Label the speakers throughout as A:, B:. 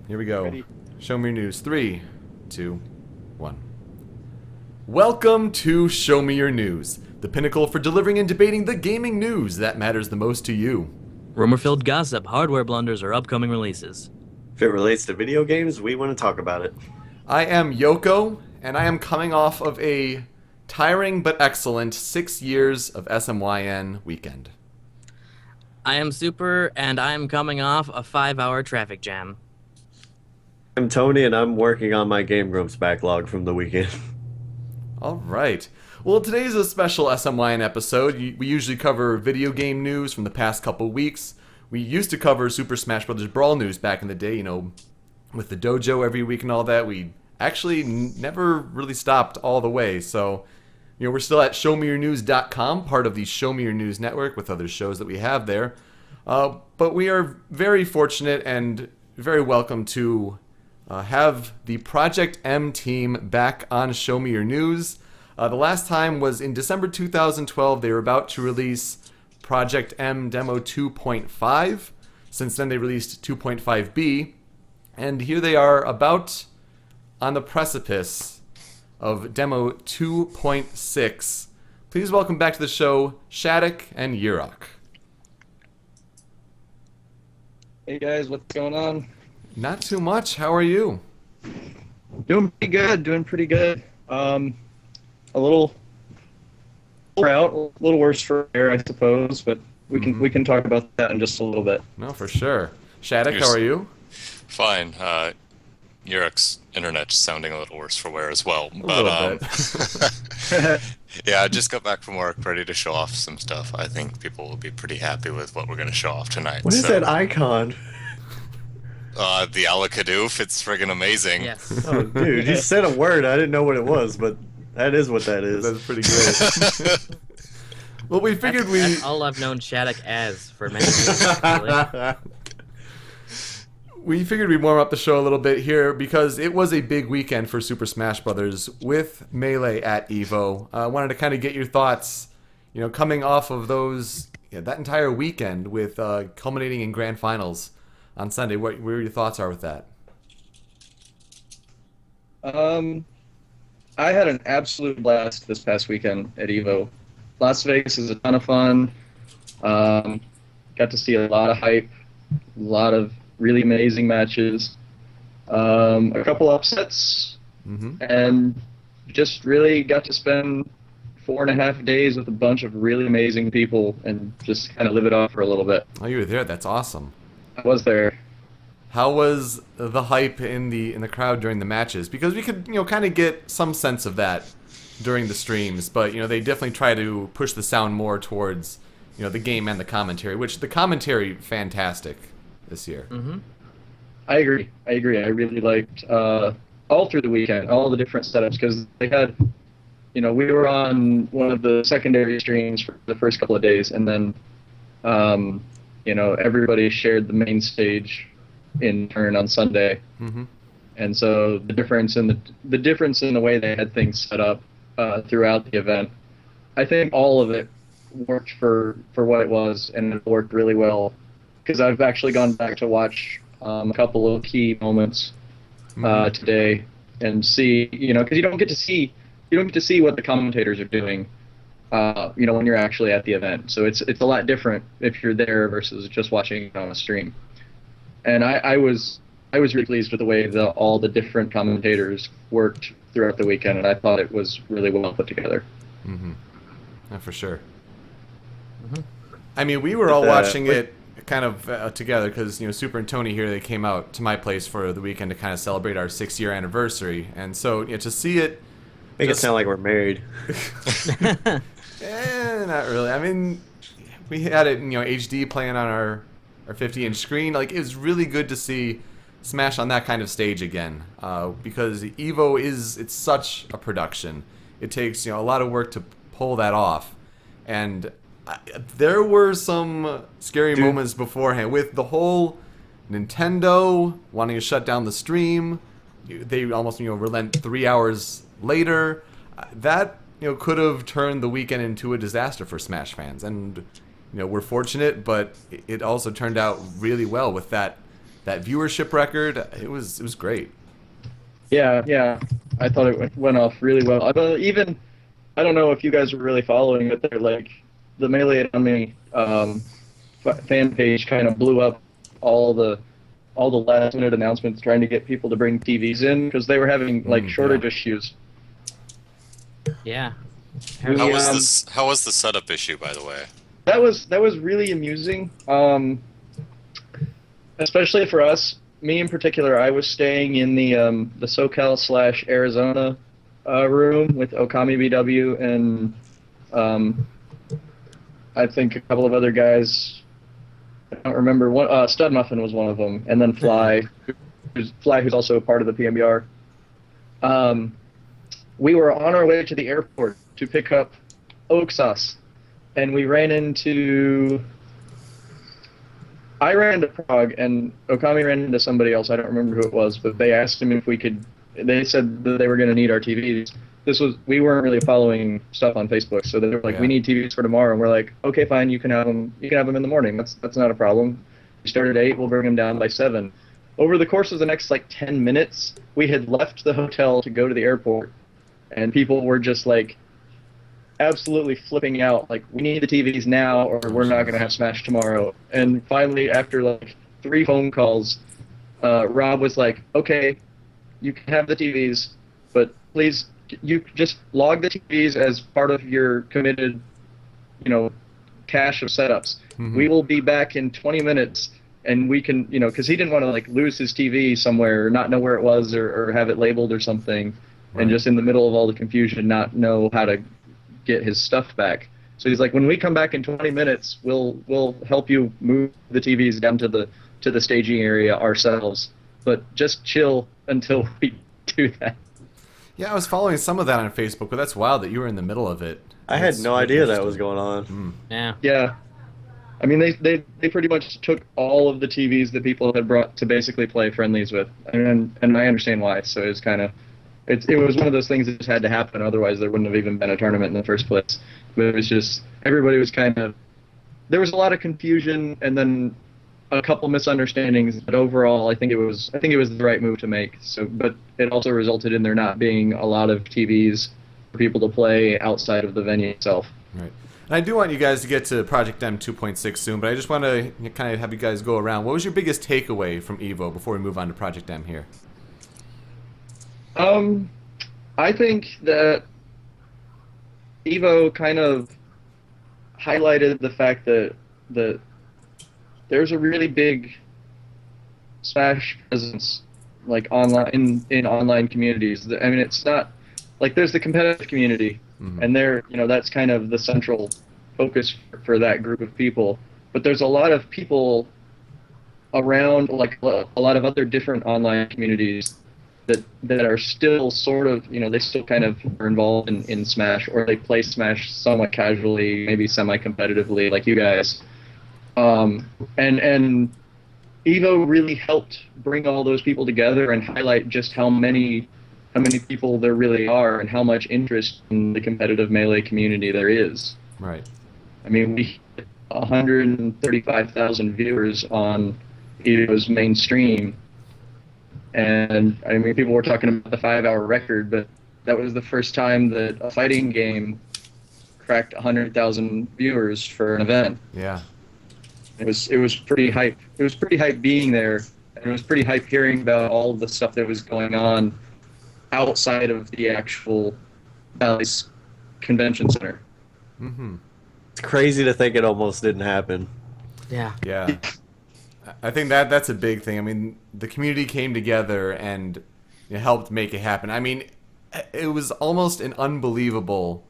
A: Here we go.
B: Ready.
A: Show me your news. 3, 2, 1. Welcome to Show Me Your News, the pinnacle for delivering and debating the gaming news that matters the most to you.
C: Rumor-filled gossip, hardware blunders, or upcoming releases.
B: If it relates to video games, we want to talk about it.
A: I am Yoko, and I am coming off of a tiring but excellent 6 years of SMYN weekend.
C: I am Super, and I am coming off a 5-hour traffic jam.
B: I'm Tony, and I'm working on my Game Grumps backlog from the weekend.
A: All right. Well, today's a special SMYN episode. We usually cover video game news from the past couple weeks. We used to cover Super Smash Bros. Brawl news back in the day, with the dojo every week and all that. We actually never really stopped all the way. So, we're still at showmeyournews.com, part of the Show Me Your News network with other shows that we have there. But we are very fortunate and very welcome to have the Project M team back on Show Me Your News. The last time was in December 2012. They were about to release Project M Demo 2.5. Since then, they released 2.5b. And here they are about on the precipice of Demo 2.6. Please welcome back to the show, Shattuck and Yurok.
D: Hey guys, what's going on?
A: Not too much. How are you?
D: Doing pretty good. A little out, a little worse for air, I suppose, but we can talk about that in just a little bit.
A: No, for sure. Shattuck, how are you?
E: Fine. Yurek's internet's sounding a little worse for wear as well.
A: A little bit.
E: Yeah, I just got back from work, ready to show off some stuff. I think people will be pretty happy with what we're going to show off tonight.
B: What is that icon?
E: The Alakadoof, it's friggin' amazing.
C: Yes.
B: Oh, dude, you said a word. I didn't know what it was, but that is what that is.
A: That's pretty great. Well, we figured
C: That's all I've known Shattuck as for many years, really.
A: we figured we'd warm up the show a little bit here because it was a big weekend for Super Smash Bros. With Melee at EVO. I wanted to kind of get your thoughts, coming off of that entire weekend with culminating in grand finals on Sunday. Where your thoughts are with that?
D: I had an absolute blast this past weekend at EVO. Las Vegas is a ton of fun. Got to see a lot of hype, a lot of really amazing matches, a couple upsets, and just really got to spend 4.5 days with a bunch of really amazing people and just kind of live it off for a little bit.
A: Oh, you were there. That's awesome.
D: I was there.
A: How was the hype in the crowd during the matches? Because we could, kind of get some sense of that during the streams, but they definitely try to push the sound more towards, the game and the commentary, which the commentary fantastic this year.
C: Mm-hmm.
D: I agree. I really liked all through the weekend, all the different setups, because they had, we were on one of the secondary streams for the first couple of days, and then, everybody shared the main stage in turn on Sunday.
A: Mm-hmm.
D: And so the difference in the way they had things set up throughout the event, I think all of it worked for what it was, and it worked really well. Because I've actually gone back to watch a couple of key moments today and see, because you don't get to see what the commentators are doing, when you're actually at the event. So it's a lot different if you're there versus just watching it on a stream. And I was really pleased with the way all the different commentators worked throughout the weekend, and I thought it was really well put together.
A: Mm-hmm. Yeah, for sure.
C: Mm-hmm.
A: I mean, we were all watching it kind of together because, Super and Tony here, they came out to my place for the weekend to kind of celebrate our 6-year anniversary. And so, to see it...
B: Make it sound like we're married.
A: Not really. I mean, we had it, HD playing on our 50-inch screen. Like, it was really good to see Smash on that kind of stage again, because EVO it's such a production. It takes a lot of work to pull that off, and there were some scary moments beforehand with the whole Nintendo wanting to shut down the stream. They almost relent 3 hours later. That could have turned the weekend into a disaster for Smash fans, and we're fortunate, but it also turned out really well with that that viewership record. It was great.
D: Yeah. I thought it went off really well. I don't know if you guys were really following it. They're like the Melee Enemy fan page kind of blew up all the last minute announcements trying to get people to bring TVs in because they were having like shortage issues.
C: Yeah.
E: How was the setup issue, by the way?
D: That was really amusing. Especially for us, me in particular, I was staying in the SoCal / Arizona room with Okami BW and I think a couple of other guys. I don't remember. Stud Muffin was one of them, and then Fly, who's also a part of the PMBR. We were on our way to the airport to pick up Oak Sauce, and we ran into. I ran into Prague, and Okami ran into somebody else. I don't remember who it was, but they asked him if we could. They said that they were going to need our TVs. We weren't really following stuff on Facebook, so they were like, "We need TVs for tomorrow," and we're like, "Okay, fine, you can have them. You can have them in the morning. That's not a problem. We start at 8. We'll bring them down by 7." Over the course of the next 10 minutes, we had left the hotel to go to the airport, and people were just absolutely flipping out. We need the TVs now, or we're not going to have Smash tomorrow. And finally, after 3 phone calls, Rob was like, "Okay, you can have the TVs, but please, you just log the TVs as part of your committed, cache of setups. We will be back in 20 minutes, and we can, because he didn't want to lose his TV somewhere, or not know where it was, or have it labeled or something, and just in the middle of all the confusion, not know how to get his stuff back. So he's like, when we come back in 20 minutes, we'll help you move the TVs down to the staging area ourselves, but just chill until we do that."
A: Yeah, I was following some of that on Facebook, but that's wild that you were in the middle of it.
B: I had no idea that was going on.
C: Yeah.
D: Yeah. I mean, they pretty much took all of the TVs that people had brought to basically play friendlies with, and I understand why. So it's it was one of those things that just had to happen. Otherwise, there wouldn't have even been a tournament in the first place. But it was just everybody was there was a lot of confusion, and then a couple misunderstandings. But overall, I think it was the right move to make. So, but it also resulted in there not being a lot of TVs for people to play outside of the venue itself.
A: Right. And I do want you guys to get to Project M 2.6 soon, but I just want to kind of have you guys go around. What was your biggest takeaway from EVO before we move on to Project M here?
D: I think that EVO kind of highlighted the fact that there's a really big Smash presence, online in online communities. I mean, it's not there's the competitive community, and that's kind of the central focus for that group of people. But there's a lot of people around, a lot of other different online communities that are still sort of, they still kind of are involved in Smash, or they play Smash somewhat casually, maybe semi-competitively, like you guys. And EVO really helped bring all those people together and highlight just how many people there really are and how much interest in the competitive Melee community there is.
A: Right.
D: I mean, we hit 135,000 viewers on EVO's main stream. And, I mean, people were talking about the 5-hour record, but that was the first time that a fighting game cracked 100,000 viewers for an event.
A: Yeah.
D: It was pretty hype. It was pretty hype being there, and it was pretty hype hearing about all of the stuff that was going on outside of the actual Valley's convention center.
B: It's crazy to think it almost didn't happen.
C: Yeah.
A: Yeah. I think that's a big thing. I mean, the community came together and helped make it happen. I mean, it was almost an unbelievable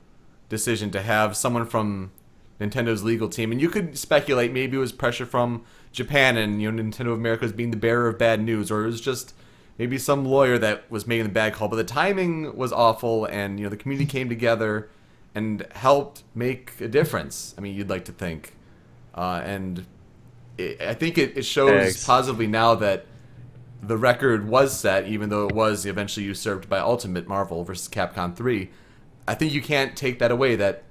A: decision to have someone from Nintendo's legal team, and you could speculate maybe it was pressure from Japan and Nintendo of America was being the bearer of bad news, or it was just maybe some lawyer that was making the bad call. But the timing was awful, and the community came together and helped make a difference. I mean, you'd like to think, and I think it shows positively now that the record was set, even though it was eventually usurped by Ultimate Marvel vs. Capcom 3. I think you can't take that away that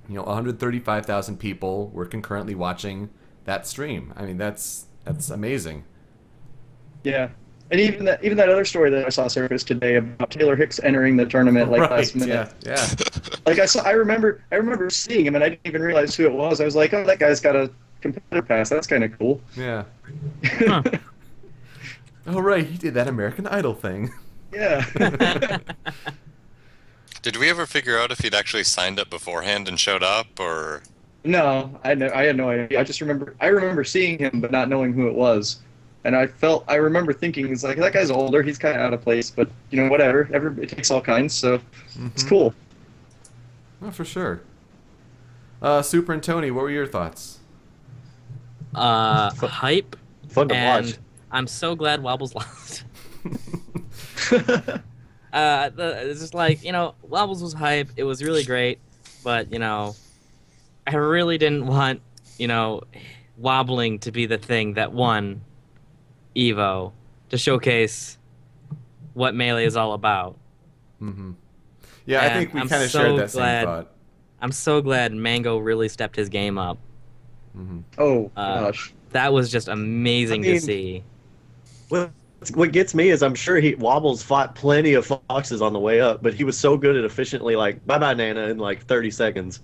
A: 135,000 people were concurrently watching that stream. I mean, that's amazing.
D: Yeah. And even that other story that I saw surface today about Taylor Hicks entering the tournament like
A: Right,
D: last minute.
A: yeah.
D: Like I remember seeing him and I didn't even realize who it was. I was like, oh, that guy's got a competitor pass. That's kind of cool.
A: Yeah.
C: Huh.
A: Oh, right, he did that American Idol thing.
D: Yeah.
E: Did we ever figure out if he'd actually signed up beforehand and showed up, or?
D: No, I had no idea. I remember seeing him but not knowing who it was. And I remember thinking, it's like, that guy's older, he's kind of out of place, but, whatever. It takes all kinds, so it's cool.
A: Oh, for sure. Super and Tony, what were your thoughts?
C: Hype.
B: Fun to
C: and
B: watch.
C: I'm so glad Wobbles lost. It's just like, Wobbles was hype. It was really great, but, I really didn't want, wobbling to be the thing that won Evo to showcase what Melee is all about.
A: Yeah, I
C: And
A: think we
C: I'm
A: kind of
C: so
A: shared that
C: glad-
A: same thought.
C: I'm so glad Mango really stepped his game up.
D: Oh,
C: Uh,
D: gosh.
C: That was just amazing
B: I mean-
C: to see.
B: What gets me is I'm sure Wobbles fought plenty of foxes on the way up, but he was so good at efficiently like bye-bye Nana in like 30 seconds.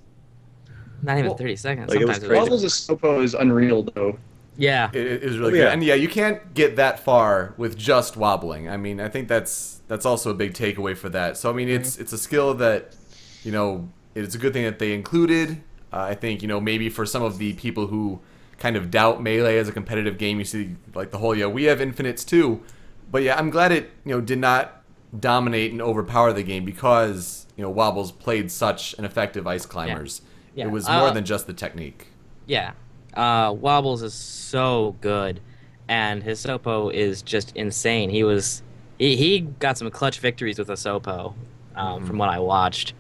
C: Not even
A: Well,
C: 30 seconds.
B: like, it was
C: Sometimes it was,
B: crazy.
D: Wobbles' Sopo is unreal, though.
C: yeah.
A: It is really
B: Oh, yeah.
A: good. And yeah, you can't get that far with just wobbling. I mean, I think that's also a big takeaway for that. So I mean, it's a skill that, it's a good thing that they included. I think, maybe for some of the people who kind of doubt Melee as a competitive game, you see like the whole, we have infinites too. But yeah, I'm glad it, did not dominate and overpower the game because, Wobbles played such an effective ice climbers.
C: Yeah.
A: It was more than just the technique.
C: Yeah. Wobbles is so good, and his Sopo is just insane. He got some clutch victories with a Sopo, from what I watched.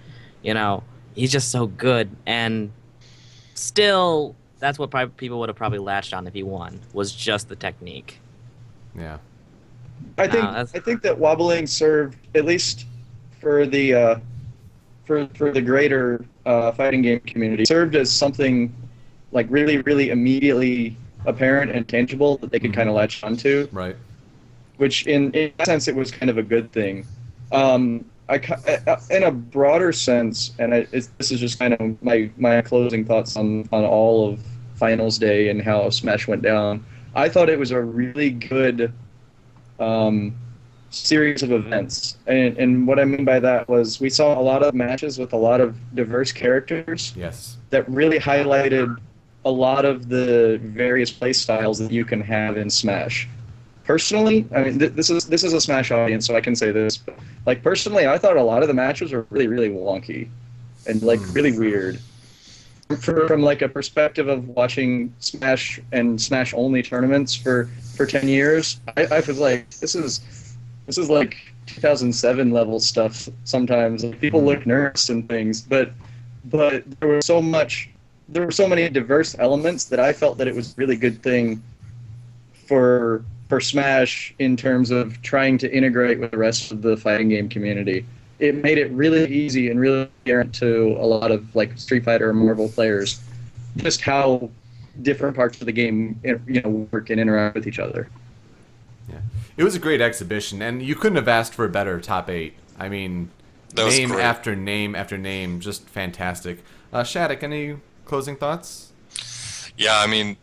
C: He's just so good, and still, that's what people would have probably latched on if he won, was just the technique.
A: Yeah.
D: I think
C: that's-
D: I think that wobbling served, at least for the for the greater fighting game community, served as something like really, really immediately apparent and tangible that they could kind of latch onto.
A: Right.
D: Which in that sense it was kind of a good thing. In a broader sense, and this is just kind of my closing thoughts on all of Finals Day and how Smash went down. I thought it was a really good series of events, and what I mean by that was we saw a lot of matches with a lot of diverse characters
A: Yes.
D: that really highlighted a lot of the various play styles that you can have in Smash. Personally, I mean, this is a Smash audience, so I can say this. But, like, personally, I thought a lot of the matches were really, really wonky and like really weird. From like a perspective of watching Smash and Smash only tournaments for 10 years, I was like, this is like 2007 level stuff. Sometimes like, people look nervous and things, but there was so many diverse elements that I felt that it was a really good thing for Smash in terms of trying to integrate with the rest of the fighting game community. It made it really easy and really apparent to a lot of like Street Fighter or Marvel players just how different parts of the game work and interact with each other.
A: Yeah. It was a great exhibition, and you couldn't have asked for a better top 8. I mean,
E: That was
A: name
E: great.
A: after name after name, just fantastic. Shattuck, any closing thoughts?
E: Yeah, I mean,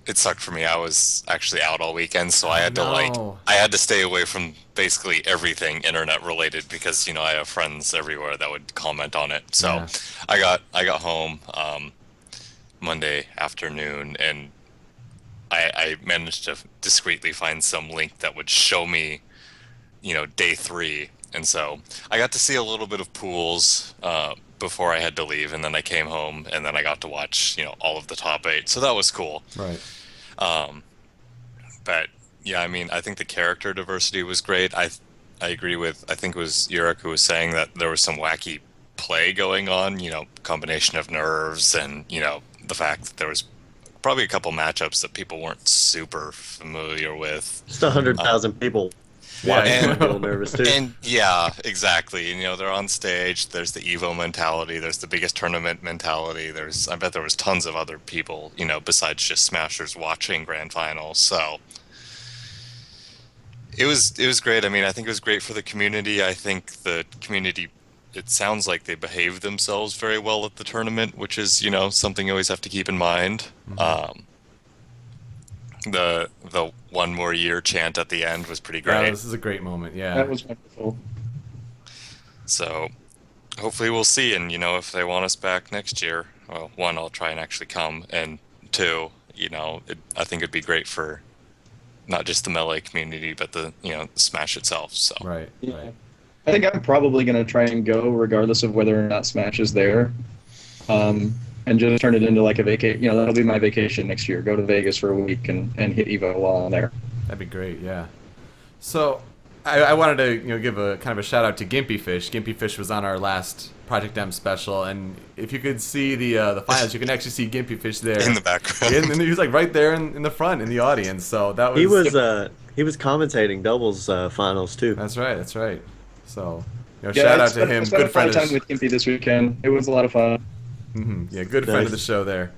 E: it sucked for me. I was actually out all weekend, so I had to
A: No.
E: I had to stay away from basically everything internet related because I have friends everywhere that would comment on it. So
A: Yeah.
E: I got home Monday afternoon, and I managed to discreetly find some link that would show me day 3, and so I got to see a little bit of pools before I had to leave, and then I came home, and then I got to watch all of the top 8. So that was cool.
A: Right.
E: But yeah, I mean, I think the character diversity was great. I agree with, I think it was Yurik who was saying that there was some wacky play going on, combination of nerves and, the fact that there was probably a couple matchups that people weren't super familiar with.
B: Just 100,000 people
A: Yeah,
B: watching
E: and-
B: and feel nervous too.
E: And yeah, exactly. They're on stage. There's the Evo mentality. There's the biggest tournament mentality. I bet there was tons of other people, besides just Smashers watching Grand Finals. So it was great. I mean, I think it was great for the community. I think the community, it sounds like they behaved themselves very well at the tournament, which is, something you always have to keep in mind. The one more year chant at the end was pretty
A: Yeah,
E: great.
A: this is a great moment. Yeah.
D: That was wonderful.
E: So hopefully we'll see. And, if they want us back next year, well, one, I'll try and actually come. And two, I think it'd be great for not just the Melee community, but the, Smash itself. So
A: Right.
D: Yeah.
A: Right.
D: I think I'm probably going to try and go regardless of whether or not Smash is there. And just turn it into like a vacation. That'll be my vacation next year. Go to Vegas for a week and hit Evo while I'm there.
A: That'd be great. Yeah. So I wanted to give a kind of a shout out to Gimpy Fish. Gimpy Fish was on our last Project M special, and if you could see the finals, you can actually see Gimpy Fish there
E: in the background.
A: And he was like right there in the front in the audience. So that was
B: He was commentating doubles finals too.
A: That's right. That's right. So
D: Yeah,
A: shout out to
D: I
A: him.
D: spent
A: Good friend
D: a
A: of
D: time
A: the
D: with Gimpy this weekend. It was a lot of fun.
A: Yeah, good friend of the
B: Nice.
A: show there.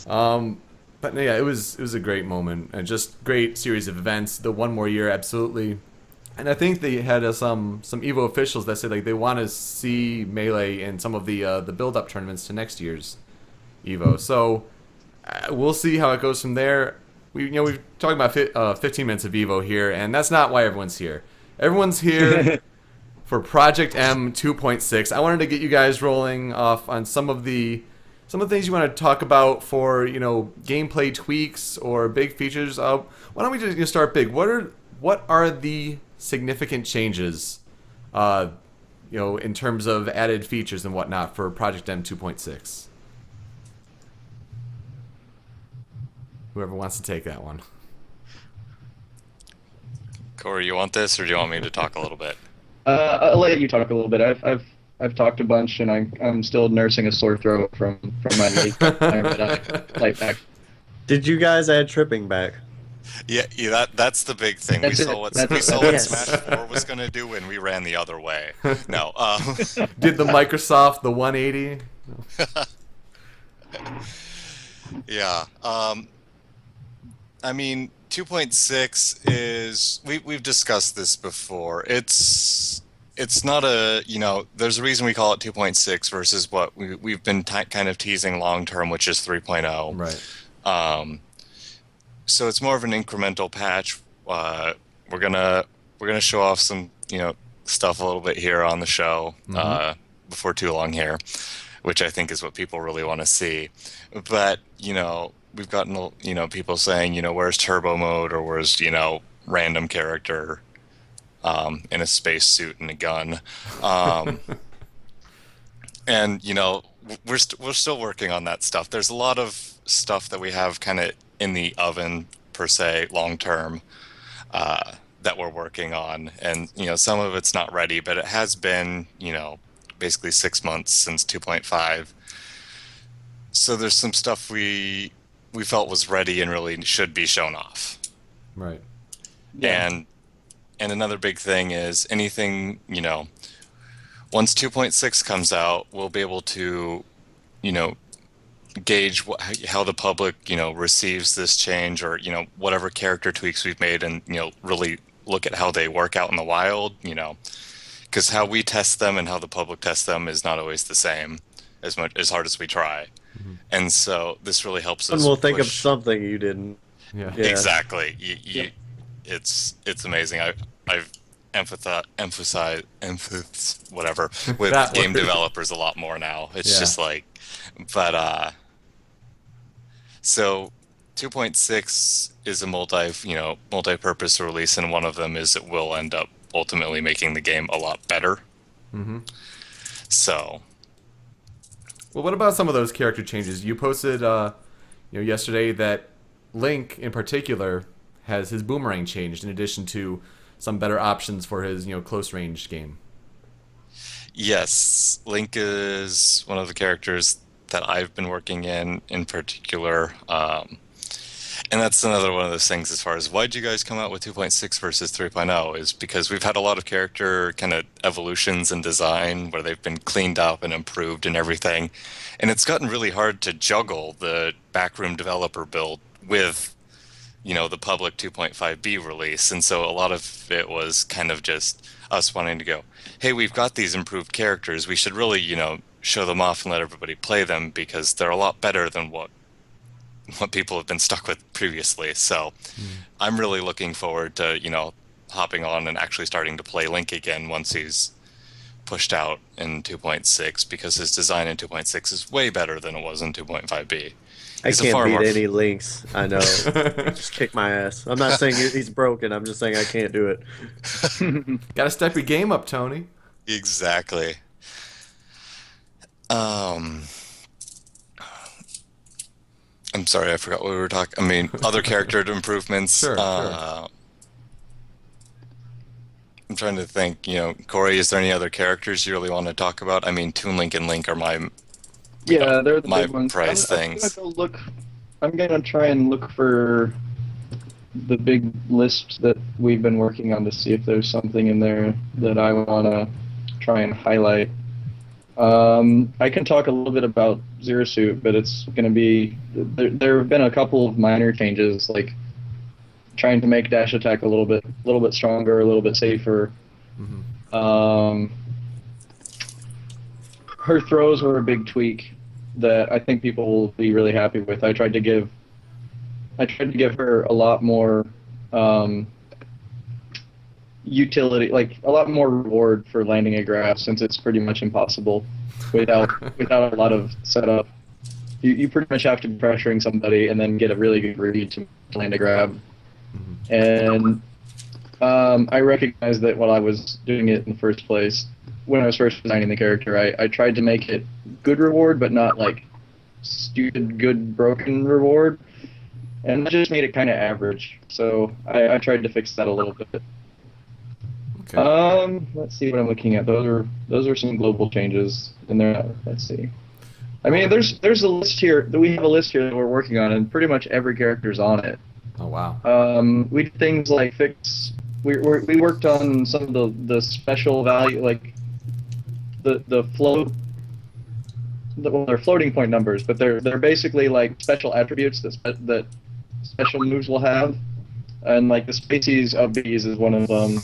A: But yeah, it was a great moment and just great series of events. The one more year, absolutely. And I think they had some Evo officials that said like they want to see Melee in some of the build-up tournaments to next year's Evo. So we'll see how it goes from there. We've talked about 15 minutes of Evo here, and that's not why everyone's here. Everyone's here for Project M 2.6. I wanted to get you guys rolling off on some of the things you want to talk about for gameplay tweaks or big features. Why don't we just start big? What are the significant changes, in terms of added features and whatnot for Project M 2.6? Whoever wants to take that one.
E: Corey, you want this, or do you want me to talk a little bit?
D: I'll let you talk a little bit. I've talked a bunch, and I'm still nursing a sore throat from my light back.
B: Did you guys add tripping back?
E: Yeah, that's the big thing.
D: That's
E: we
D: it.
E: saw what
D: That's
E: we
D: it.
E: saw what
B: Yes.
E: Smash 4 was going to do, and we ran the other way. No,
A: Did the Microsoft the 180?
E: yeah. I mean, 2.6 is we've discussed this before. It's not there's a reason we call it 2.6 versus what we've been kind of teasing long term, which is 3.0.
A: Right.
E: So it's more of an incremental patch. We're gonna show off some stuff a little bit here on the show before too long here, which I think is what people really want to see. But we've gotten people saying where's turbo mode, or where's random character in a space suit and a gun, and we're still working on that stuff. There's a lot of stuff that we have kind of in the oven per se long term that we're working on, and some of it's not ready, but it has been basically 6 months since 2.5. So there's some stuff we felt was ready and really should be shown off.
A: Right.
E: And another big thing is anything, once 2.6 comes out, we'll be able to, gauge how the public, receives this change, or, whatever character tweaks we've made, and, really look at how they work out in the wild, because how we test them and how the public tests them is not always the same, as hard as we try. And so this really helps us.
B: And we'll think of
E: push-
B: something you didn't.
A: Yeah.
B: Yeah.
E: Exactly. It's amazing. I've emphasized whatever with
A: That
E: game
A: word.
E: developers a lot more now. It's
A: Yeah.
E: just like, but so 2.6 is a multi-purpose release, and one of them is it will end up ultimately making the game a lot better.
A: Mm-hmm.
E: So
A: Well, what about some of those character changes? You posted, yesterday that Link, in particular, has his boomerang changed in addition to some better options for his, close range game.
E: yes, Link is one of the characters that I've been working in particular. And that's another one of those things as far as why'd you guys come out with 2.6 versus 3.0 is because we've had a lot of character kind of evolutions and design where they've been cleaned up and improved and everything. And it's gotten really hard to juggle the backroom developer build with the public 2.5b release. And so a lot of it was kind of just us wanting to go, hey, we've got these improved characters. We should really, show them off and let everybody play them because they're a lot better than what people have been stuck with previously. So I'm really looking forward to, hopping on and actually starting to play Link again once he's pushed out in 2.6 because his design in 2.6 is way better than it was in 2.5b.
B: I can't beat any links. I know. Just kick my ass. I'm not saying he's broken. I'm just saying I can't do it.
A: Gotta step your game up, Tony.
E: Exactly. I'm sorry, I forgot what we were talking. I mean, other character improvements.
A: Sure.
E: I'm trying to think. Corey, is there any other characters you really want to talk about? I mean, Toon Link and Link are my
D: they're the
E: my
D: big ones.
E: prize things.
D: I'm gonna try and look for the big list that we've been working on to see if there's something in there that I wanna try and highlight. I can talk a little bit about Zero Suit, but it's going to be there have been a couple of minor changes, like trying to make dash attack a little bit stronger, a little bit safer. Her throws were a big tweak that I think people will be really happy with. I tried to give her a lot more utility, like a lot more reward for landing a grab, since it's pretty much impossible without a lot of setup. You pretty much have to be pressuring somebody and then get a really good read to land a grab. And I recognized that while I was doing it in the first place, when I was first designing the character, I tried to make it good reward, but not like stupid good broken reward, and that just made it kind of average. So I tried to fix that a little bit.
A: Okay.
D: Let's see what I'm looking at. Those are some global changes, and let's see. I mean, there's a list here. We have a list here that we're working on, and pretty much every character's on it.
A: Oh wow.
D: We did things like fix. We worked on some of the special value, like the float. Well, they're floating point numbers, but they're basically like special attributes that special moves will have, and like the species of these is one of them.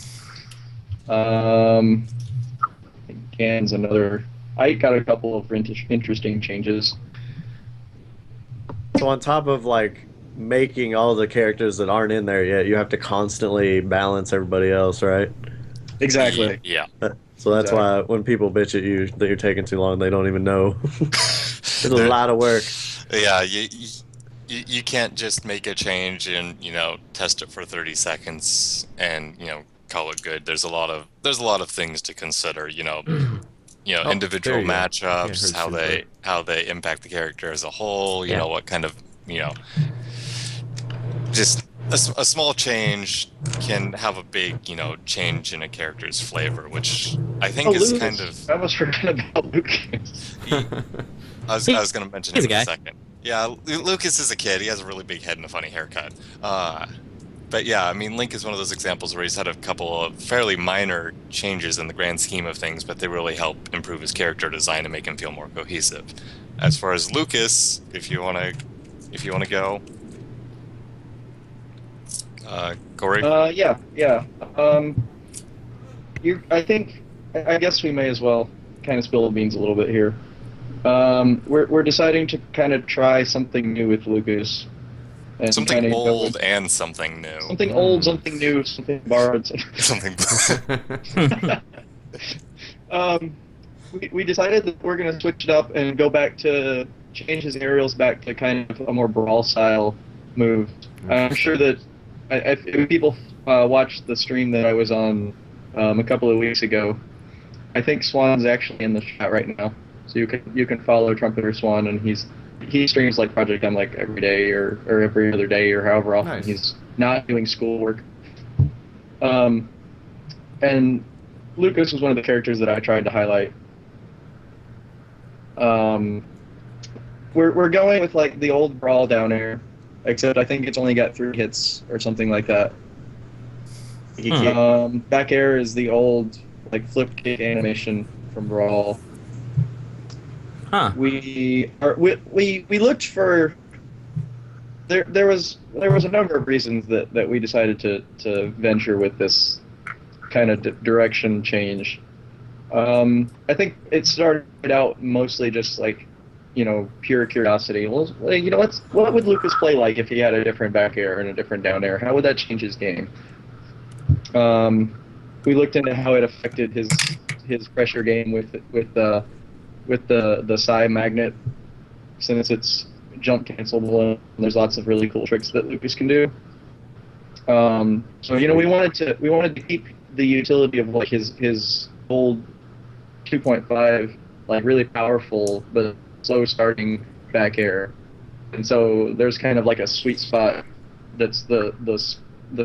D: Gan's another. I got a couple of interesting changes.
B: So on top of like making all the characters that aren't in there yet, you have to constantly balance everybody else, right?
D: Exactly.
E: Yeah.
B: So that's why when people bitch at you that you're taking too long, they don't even know. It's a lot of work.
E: Yeah, you can't just make a change and test it for 30 seconds and call it good. There's a lot of things to consider. Individual matchups, how they impact the character as a whole. What kind of just a small change can have a big change in a character's flavor, which I think is
D: Lucas.
E: kind of.
D: I almost forgot about Lucas.
E: I was going to mention him
C: He's a
E: in a
C: guy.
E: second. Yeah, Lucas is a kid. He has a really big head and a funny haircut. But yeah, I mean, Link is one of those examples where he's had a couple of fairly minor changes in the grand scheme of things, but they really help improve his character design and make him feel more cohesive. As far as Lucas, if you want to go, Corey.
D: Yeah. I guess we may as well kind of spill the beans a little bit here. We're deciding to kind of try something new with Lucas. And
E: Something
D: kinda
E: old and something new.
D: Something old, something new, something borrowed.
E: Something.
D: We decided that we're going to switch it up and go back to change his aerials back to kind of a more brawl style move. I'm sure that if people watched the stream that I was on a couple of weeks ago, I think Swan's actually in the chat right now, so you can follow Trumpeter Swan, and he streams like Projectile like every day or every other day or however often he's not doing schoolwork. And Lucas was one of the characters that I tried to highlight. We're going with like the old Brawl down air, except I think it's only got 3 hits or something like that. Back air is the old like flip kick animation from Brawl.
C: Huh.
D: We looked for there was a number of reasons that we decided to venture with this kind of direction change. I think it started out mostly just like, pure curiosity. Well, what would Lucas play like if he had a different back air and a different down air? How would that change his game? We looked into how it affected his pressure game with the psi magnet, since it's jump cancelable and there's lots of really cool tricks that Lucas can do. So we wanted to keep the utility of like his old 2.5 like really powerful but slow starting back air, and so there's kind of like a sweet spot that's the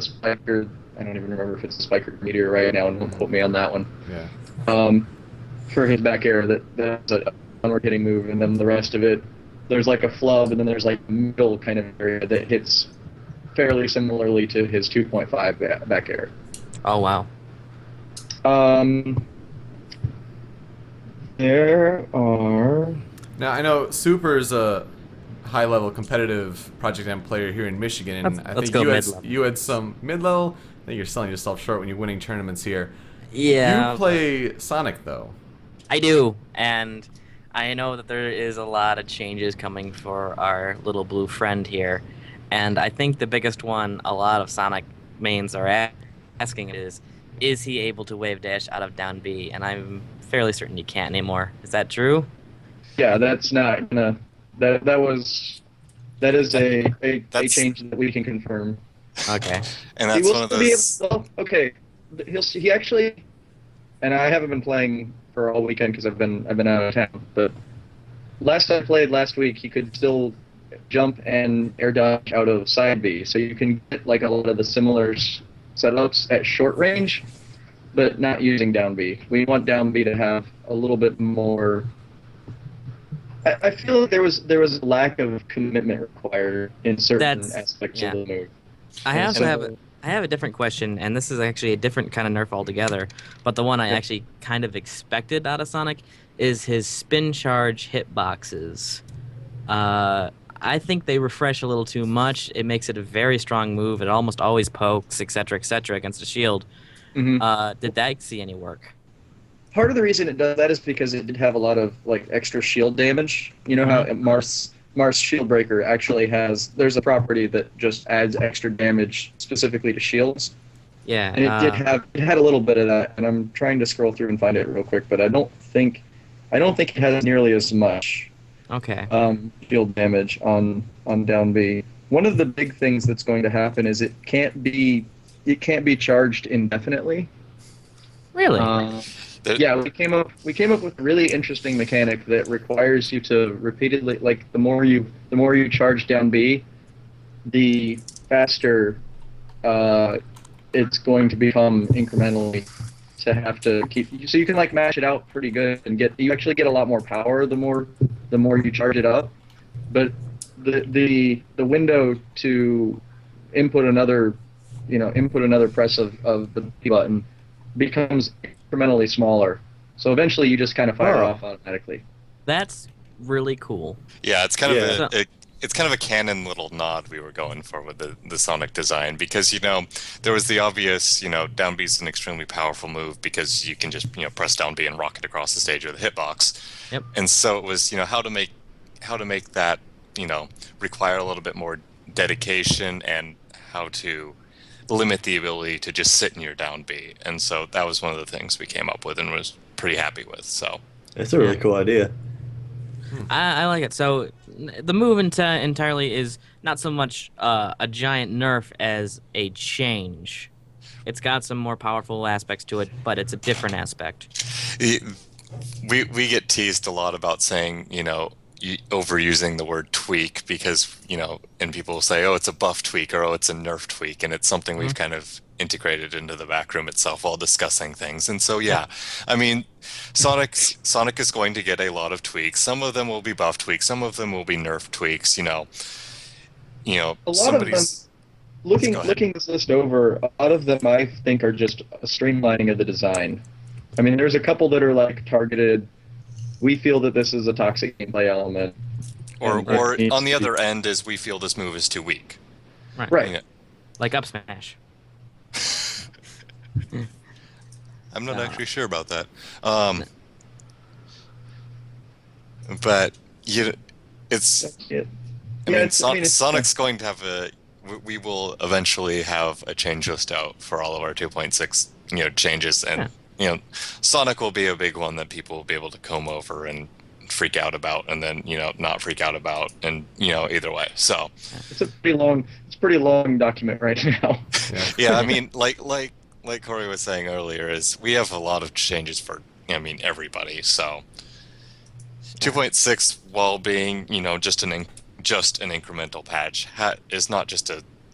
D: spiker. I don't even remember if it's a spiker meteor right now, and don't quote me on that one.
A: Yeah.
D: For his back air, that's a downward hitting move, and then the rest of it, there's like a flub, and then there's like a middle kind of area that hits fairly similarly to his 2.5 back air.
C: Oh wow.
D: There are.
A: Now I know Super's a high-level competitive Project M player here in Michigan, and I
C: Let's
A: think
C: go
A: you
C: mid-level.
A: had some mid-level. I think you're selling yourself short when you're winning tournaments here.
C: Yeah.
A: You play Sonic though.
C: I do, and I know that there is a lot of changes coming for our little blue friend here, and I think the biggest one a lot of Sonic mains are asking is he able to wave dash out of down B? And I'm fairly certain you can't anymore. Is that true?
D: Yeah, that's not gonna. That is a change that we can confirm.
C: Okay.
E: And
D: He
E: that's
D: will
E: one of
D: still be
E: those.
D: able, okay, he actually, and I haven't been playing for all weekend because I've been out of town. But last I played last week, he could still jump and air dodge out of side B, so you can get like a lot of the similar setups at short range, but not using down B. We want down B to have a little bit more. I feel like there was a lack of commitment required in certain aspects
C: yeah.
D: of the move.
C: I
D: And
C: also
D: so-
C: have a different question, and this is actually a different kind of nerf altogether. But the one I actually kind of expected out of Sonic is his spin charge hitboxes. I think they refresh a little too much. It makes it a very strong move. It almost always pokes, etc., against a shield.
D: Mhm.
C: Did that see any work?
D: Part of the reason it does that is because it did have a lot of like extra shield damage. You know how Mars Shield Breaker actually there's a property that just adds extra damage specifically to shields.
C: Yeah.
D: And it had a little bit of that, and I'm trying to scroll through and find it real quick, but I don't think it has nearly as much
C: Okay.
D: shield damage on down B. One of the big things that's going to happen is it can't be charged indefinitely.
C: Really?
D: Yeah, we came up with a really interesting mechanic that requires you to repeatedly, like the more you charge down B, the faster it's going to become incrementally to have to keep. So you can like mash it out pretty good and you actually get a lot more power the more you charge it up, but the window to input another press of the B button becomes incrementally smaller. So eventually you just kind of fire off automatically.
C: That's really cool.
E: Yeah, it's kind
B: Yeah.
E: of it's kind of a canon little nod we were going for with the Sonic design, because there was the obvious down B is an extremely powerful move because you can just press down B and rock it across the stage with a hitbox.
C: Yep.
E: And so it was how to make that require a little bit more dedication and how to limit the ability to just sit in your down B. And so that was one of the things we came up with and was pretty happy with. So
B: That's a really cool idea.
C: I like it. So the move entirely is not so much a giant nerf as a change. It's got some more powerful aspects to it, but it's a different aspect.
E: we get teased a lot about saying overusing the word tweak because and people will say, oh, it's a buff tweak, or oh, it's a nerf tweak, and it's something we've kind of integrated into the back room itself while discussing things. And so I mean, Sonic is going to get a lot of tweaks. Some of them will be buff tweaks, some of them will be nerf tweaks. A lot
D: of them, looking this list over, a lot of them I think are just a streamlining of the design. I mean, there's a couple that are like targeted. We feel that this is a toxic gameplay element.
E: Or on the other end is we feel this move is too weak.
D: Right.
E: Yeah.
C: Like up smash.
E: I'm not
C: No.
E: actually sure about that. But it's.
D: That's it.
E: I
D: Yeah,
E: mean,
D: it's
E: Sonic's going to have we will eventually have a change list out for all of our 2.6, changes, and Sonic will be a big one that people will be able to comb over and freak out about, and then not freak out about, and either way. So
D: it's a pretty long document right now.
E: yeah, I mean, like Corey was saying earlier, is we have a lot of changes for everybody. So 2.6, while being just an incremental patch, is not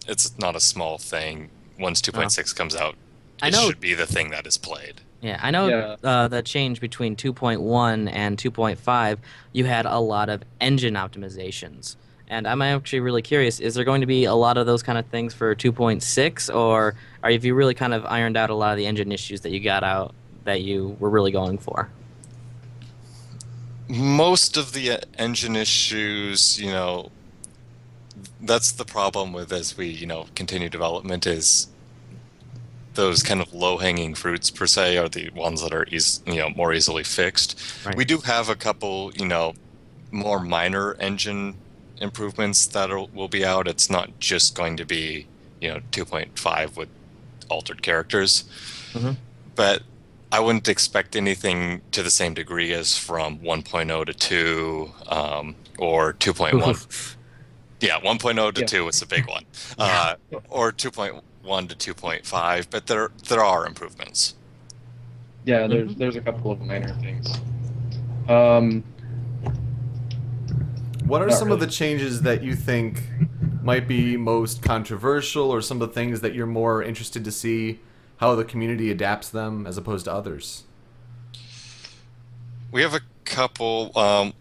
E: it's not a small thing. Once 2.6 comes out,
C: I
E: it
C: know.
E: should be the thing that is played.
C: Yeah, I know the change between 2.1 and 2.5, you had a lot of engine optimizations. And I'm actually really curious, is there going to be a lot of those kind of things for 2.6, or have you really kind of ironed out a lot of the engine issues that you got out that you were really going for?
E: Most of the engine issues, that's the problem with as we, continue development, is those kind of low-hanging fruits per se are the ones that are more easily fixed.
C: Right.
E: We do have a couple, more minor engine improvements that will be out. It's not just going to be 2.5 with altered characters, but I wouldn't expect anything to the same degree as from 1.0 to 2 or 2.1. Yeah, 1.0 to 2 was a big one, or 2.1 to 2.5, but there are improvements.
D: Yeah, there's a couple of minor things.
A: What are
D: Not
A: some of
D: really.
A: the changes that you think might be most controversial, or some of the things that you're more interested to see how the community adapts them as opposed to others?
E: We have a couple,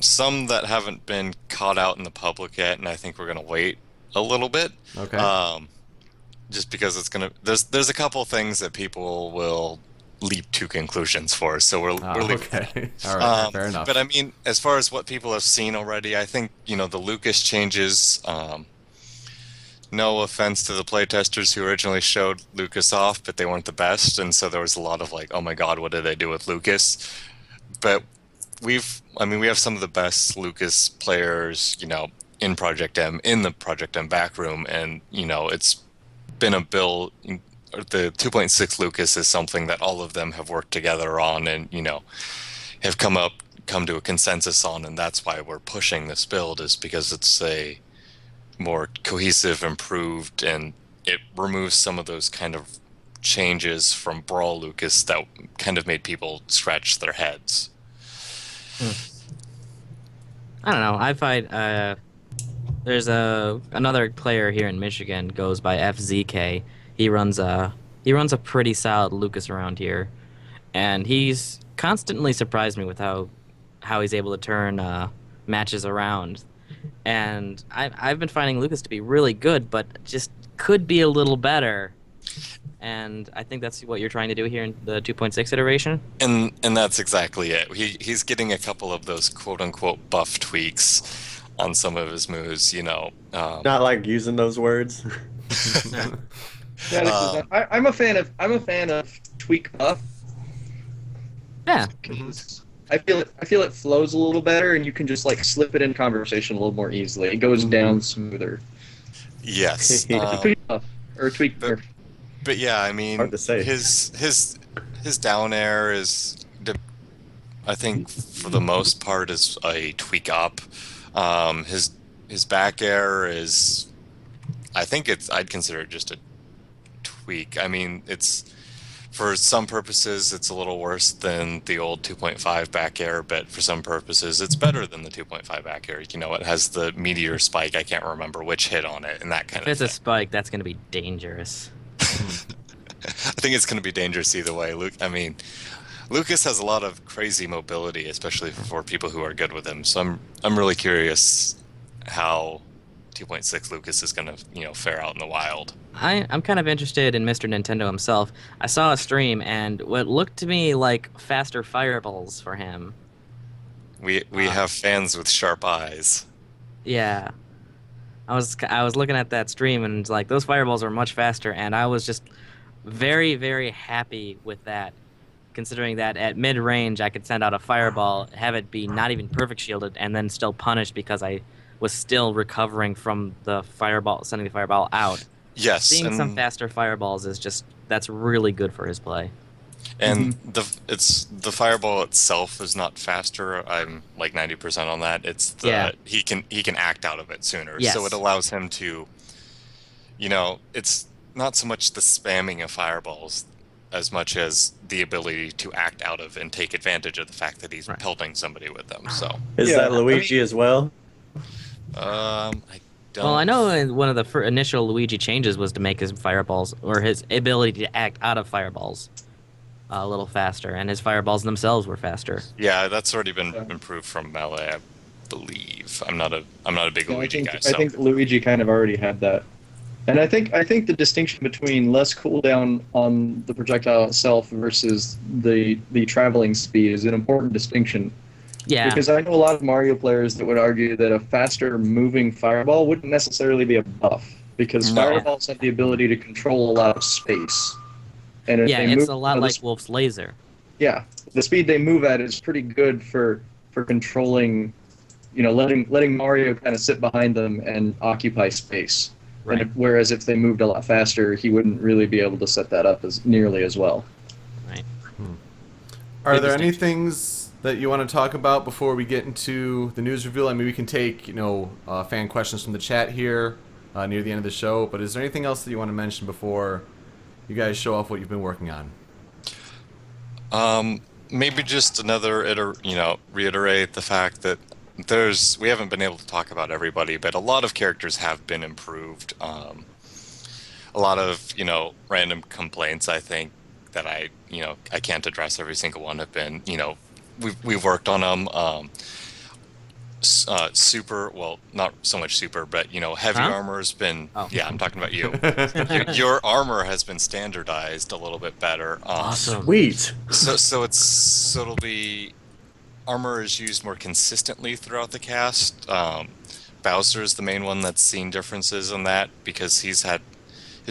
E: some that haven't been caught out in the public yet, and I think we're gonna wait a little bit.
A: Okay.
E: Just because there's a couple things that people will leap to conclusions for, so we're leaving.
A: Okay. All right. Fair enough.
E: But I mean, as far as what people have seen already, I think the Lucas changes. No offense to the playtesters who originally showed Lucas off, but they weren't the best, and so there was a lot of like, oh my god, what did they do with Lucas? But we have some of the best Lucas players, in Project M, in the Project M back room, and it's been a build. The 2.6 Lucas is something that all of them have worked together on, and have come to a consensus on, and that's why we're pushing this build, is because it's a more cohesive, improved, and it removes some of those kind of changes from Brawl Lucas that kind of made people scratch their heads.
C: I don't know. I find there's another player here in Michigan goes by FZK. He runs a pretty solid Lucas around here, and he's constantly surprised me with how he's able to turn matches around. And I've been finding Lucas to be really good, but just could be a little better. And I think that's what you're trying to do here in the 2.6 iteration.
E: And that's exactly it. He's getting a couple of those quote unquote buff tweaks on some of his moves.
B: Not like using those words.
D: Yeah, I'm a fan of tweak buff.
C: Yeah.
D: I feel it flows a little better, and you can just like slip it in conversation a little more easily. It goes down smoother.
E: Yes.
D: Tweak buff or tweak nerf.
E: But yeah, I mean,
B: Hard to say.
E: his down air is, I think, for the most part, is a tweak up. His back air is, I think I'd consider it just a tweak. I mean, it's, for some purposes, it's a little worse than the old 2.5 back air, but for some purposes, it's better than the 2.5 back air. It has the meteor spike. I can't remember which hit on it, and that kind
C: If
E: of
C: it's
E: thing.
C: a spike, that's going to be dangerous.
E: I think it's going to be dangerous either way. Lucas has a lot of crazy mobility, especially for people who are good with him. So I'm really curious how 2.6 Lucas is going to fare out in the wild.
C: I'm kind of interested in Mr. Nintendo himself. I saw a stream, and what looked to me like faster fireballs for him.
E: We have fans with sharp eyes.
C: Yeah. I was looking at that stream and like those fireballs are much faster, and I was just very, very happy with that, considering that at mid range I could send out a fireball, have it be not even perfect shielded, and then still punished because I was still recovering from the fireball, sending the fireball out.
E: Yes,
C: Seeing some
E: and
C: faster fireballs is just that's really good for his play.
E: and the fireball itself is not faster. I'm like 90% on that. It's the
C: Yeah.
E: he can act out of it sooner.
C: Yes.
E: So it allows him to, it's not so much the spamming of fireballs as much as the ability to act out of and take advantage of the fact that he's
C: Right.
E: pelting somebody with them. So
B: Is
D: Yeah,
B: that Luigi as well?
E: I don't.
C: Well, I know one of the initial Luigi changes was to make his fireballs or his ability to act out of fireballs a little faster, and his fireballs themselves were faster.
E: Yeah, that's already been improved from Melee, I believe. I'm not a big
D: Yeah,
E: Luigi guy.
D: I
E: So
D: think Luigi kind of already had that. And I think the distinction between less cooldown on the projectile itself versus the traveling speed is an important distinction.
C: Yeah,
D: Because I know a lot of Mario players that would argue that a faster moving fireball wouldn't necessarily be a buff, because
E: No.
D: fireballs have the ability to control a lot of space. And if
C: yeah,
D: they
C: it's
D: move,
C: a lot like Wolf's laser.
D: yeah, the speed they move at is pretty good for controlling, letting Mario kind of sit behind them and occupy space.
C: Right.
D: And whereas if they moved a lot faster, he wouldn't really be able to set that up as nearly as well.
C: Right.
A: Are
C: Good
A: there any
C: distinction.
A: things that you want to talk about before we get into the news reveal? I mean, we can take fan questions from the chat here near the end of the show. But is there anything else that you want to mention before you guys show off what you've been working on?
E: maybe just another reiterate the fact that we haven't been able to talk about everybody, but a lot of characters have been improved. A lot of random complaints, I think, that I can't address every single one, have been we've worked on them. Super, well, not so much super, but heavy
C: Huh?
E: armor's been
C: Oh.
E: yeah, I'm talking about you. Your armor has been standardized a little bit better.
C: Awesome.
B: Sweet.
E: So it'll be armor is used more consistently throughout the cast. Bowser is the main one that's seen differences in that, because his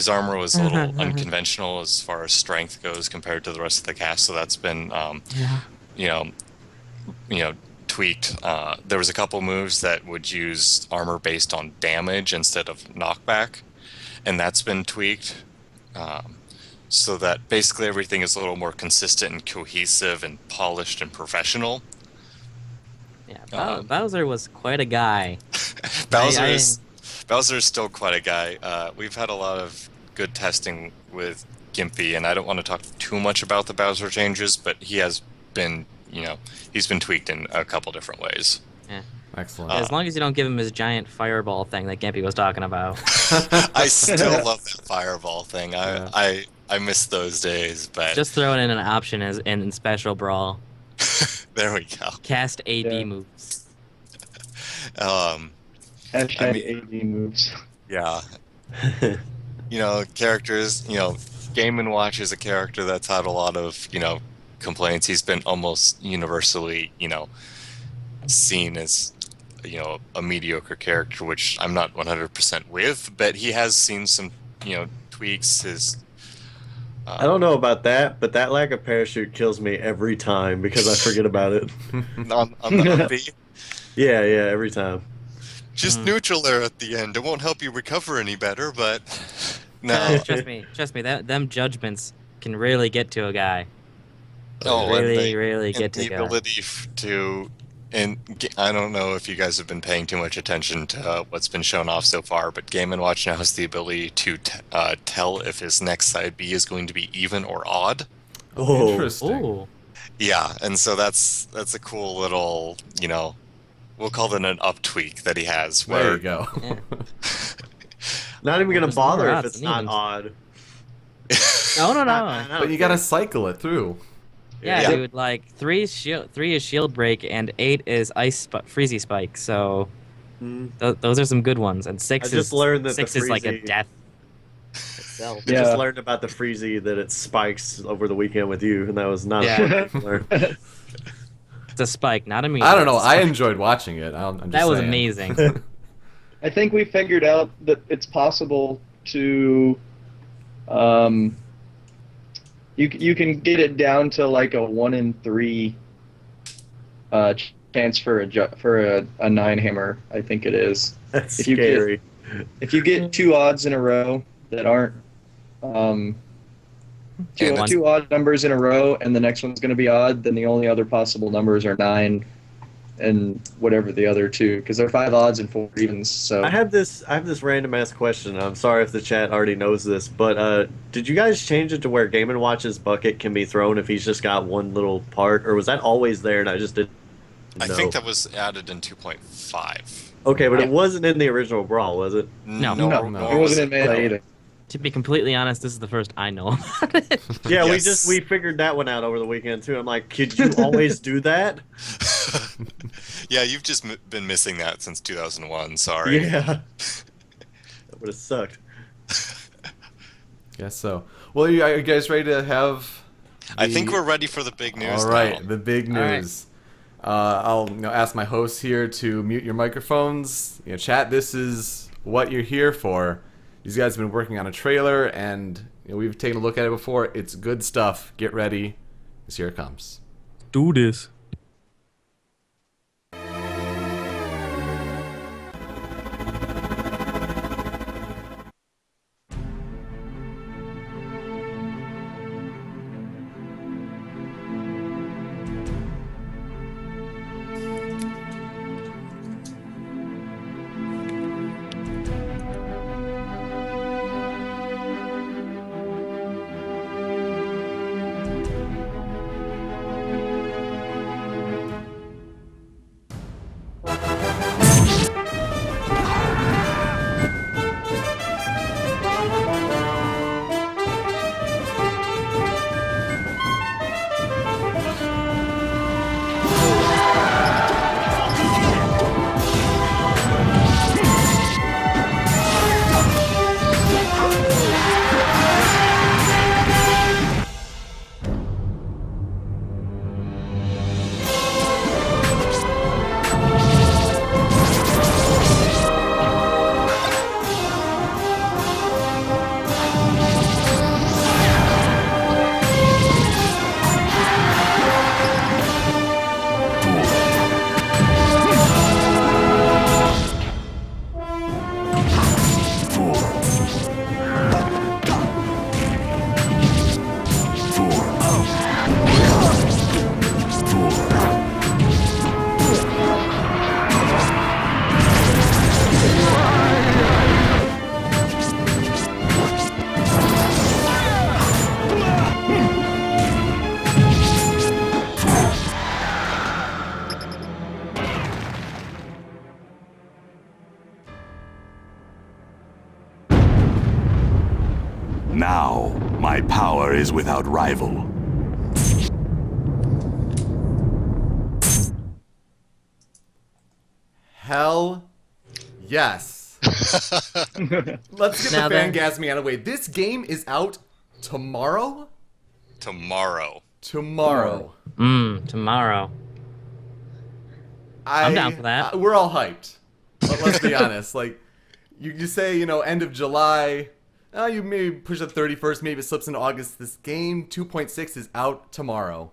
E: armor was a little unconventional as far as strength goes compared to the rest of the cast. So that's been tweaked. There was a couple moves that would use armor based on damage instead of knockback, and that's been tweaked. So that basically everything is a little more consistent and cohesive and polished and professional.
C: Yeah, Bowser was quite a guy.
E: Bowser is still quite a guy. We've had a lot of good testing with Gimpy, and I don't want to talk too much about the Bowser changes, but he has been, he's been tweaked in a couple different ways.
C: Yeah.
A: Excellent.
C: As long as you don't give him his giant fireball thing that Gimpy was talking about.
E: I still love that fireball thing.
A: Yeah.
E: I miss those days, but
C: Just throw it in an option as in Special Brawl.
E: there we go.
C: Cast AD
D: Yeah.
C: moves.
D: Hashtag AD moves.
E: Yeah. Characters, Game & Watch is a character that's had a lot of, complaints. He's been almost universally, seen as, a mediocre character, which I'm not 100% with, but he has seen some, tweaks.
B: I don't know about that, but that lack of parachute kills me every time because I forget about it.
E: on the upbeat.
B: Yeah, every time.
E: Just neutral there at the end. It won't help you recover any better, but no.
C: Trust me. Them judgments can really get to a guy.
E: Oh,
C: really
E: and
C: get to
E: the
C: a guy.
E: ability and I don't know if you guys have been paying too much attention to what's been shown off so far, but Game & Watch now has the ability to tell if his next side B is going to be even or odd.
B: Oh.
A: Interesting.
C: Ooh.
E: Yeah, and so that's a cool little, we'll call it an up tweak that he has.
A: There
E: Where
A: you go.
C: Yeah.
B: Not even gonna
C: There's
B: bother
C: more
B: if
C: odds
B: it's
C: than
B: not
C: evens.
B: odd.
C: No.
A: But you gotta cycle it through.
C: Yeah,
E: Yeah.
C: dude. Like 3 is shield break and 8 is freezy spike. So
B: Mm.
C: those are some good ones. And 6
B: I just learned that the
C: 6 is like a
B: freezy-
C: death itself.
B: I
D: Yeah.
B: just learned about the freezy that it spikes over the weekend with you, and that was not
C: Yeah.
B: a learn.
C: It's a spike, not a meteor.
A: I don't know.
C: It's a
A: I
C: spike.
A: enjoyed watching it. I'm just
C: That was
A: saying.
C: amazing.
D: I think we figured out that it's possible to, you can get it down to like a 1 in 3 chance for a 9 hammer. I think it is.
B: That's
D: If you
B: scary.
D: If you get 2 odds in a row that aren't
E: And
D: two odd numbers in a row, and the next one's going to be odd, then the only other possible numbers are 9 and whatever the other 2, because they're 5 odds and 4 evens. So
B: I have this random ass question. I'm sorry if the chat already knows this, but did you guys change it to where Game & Watch's bucket can be thrown if he's just got one little part, or was that always there and I just didn't know?
E: I think that was added in 2.5.
B: Okay, but it wasn't in the original Brawl, was it?
C: No.
D: no,
A: No.
D: it wasn't in Mana
B: it.
D: either.
C: To be completely honest, this is the first I know about it.
B: Yeah,
E: Yes.
B: we figured that one out over the weekend too. I'm like, could you always do that?
E: Yeah, you've just been missing that since 2001. Sorry.
B: Yeah. That would have sucked.
A: Guess so. Well, are you guys ready to have?
E: I think we're ready for the big news.
A: All right,
E: now.
A: the big
C: All right.
A: news. I'll ask my hosts here to mute your microphones. Chat. This is what you're here for. These guys have been working on a trailer, and we've taken a look at it before. It's good stuff. Get ready. Here it comes.
C: Do this.
F: Now, my power is without rival.
A: Hell yes. Let's get
C: Now
A: the
C: then-
A: fangasmy out of the way. This game is out tomorrow?
E: Tomorrow.
A: Tomorrow.
C: Tomorrow. I'm down for that.
A: We're all hyped. Let's be honest. Like, you say, end of July. You maybe push it 31st. Maybe it slips into August. This game, 2.6, is out tomorrow.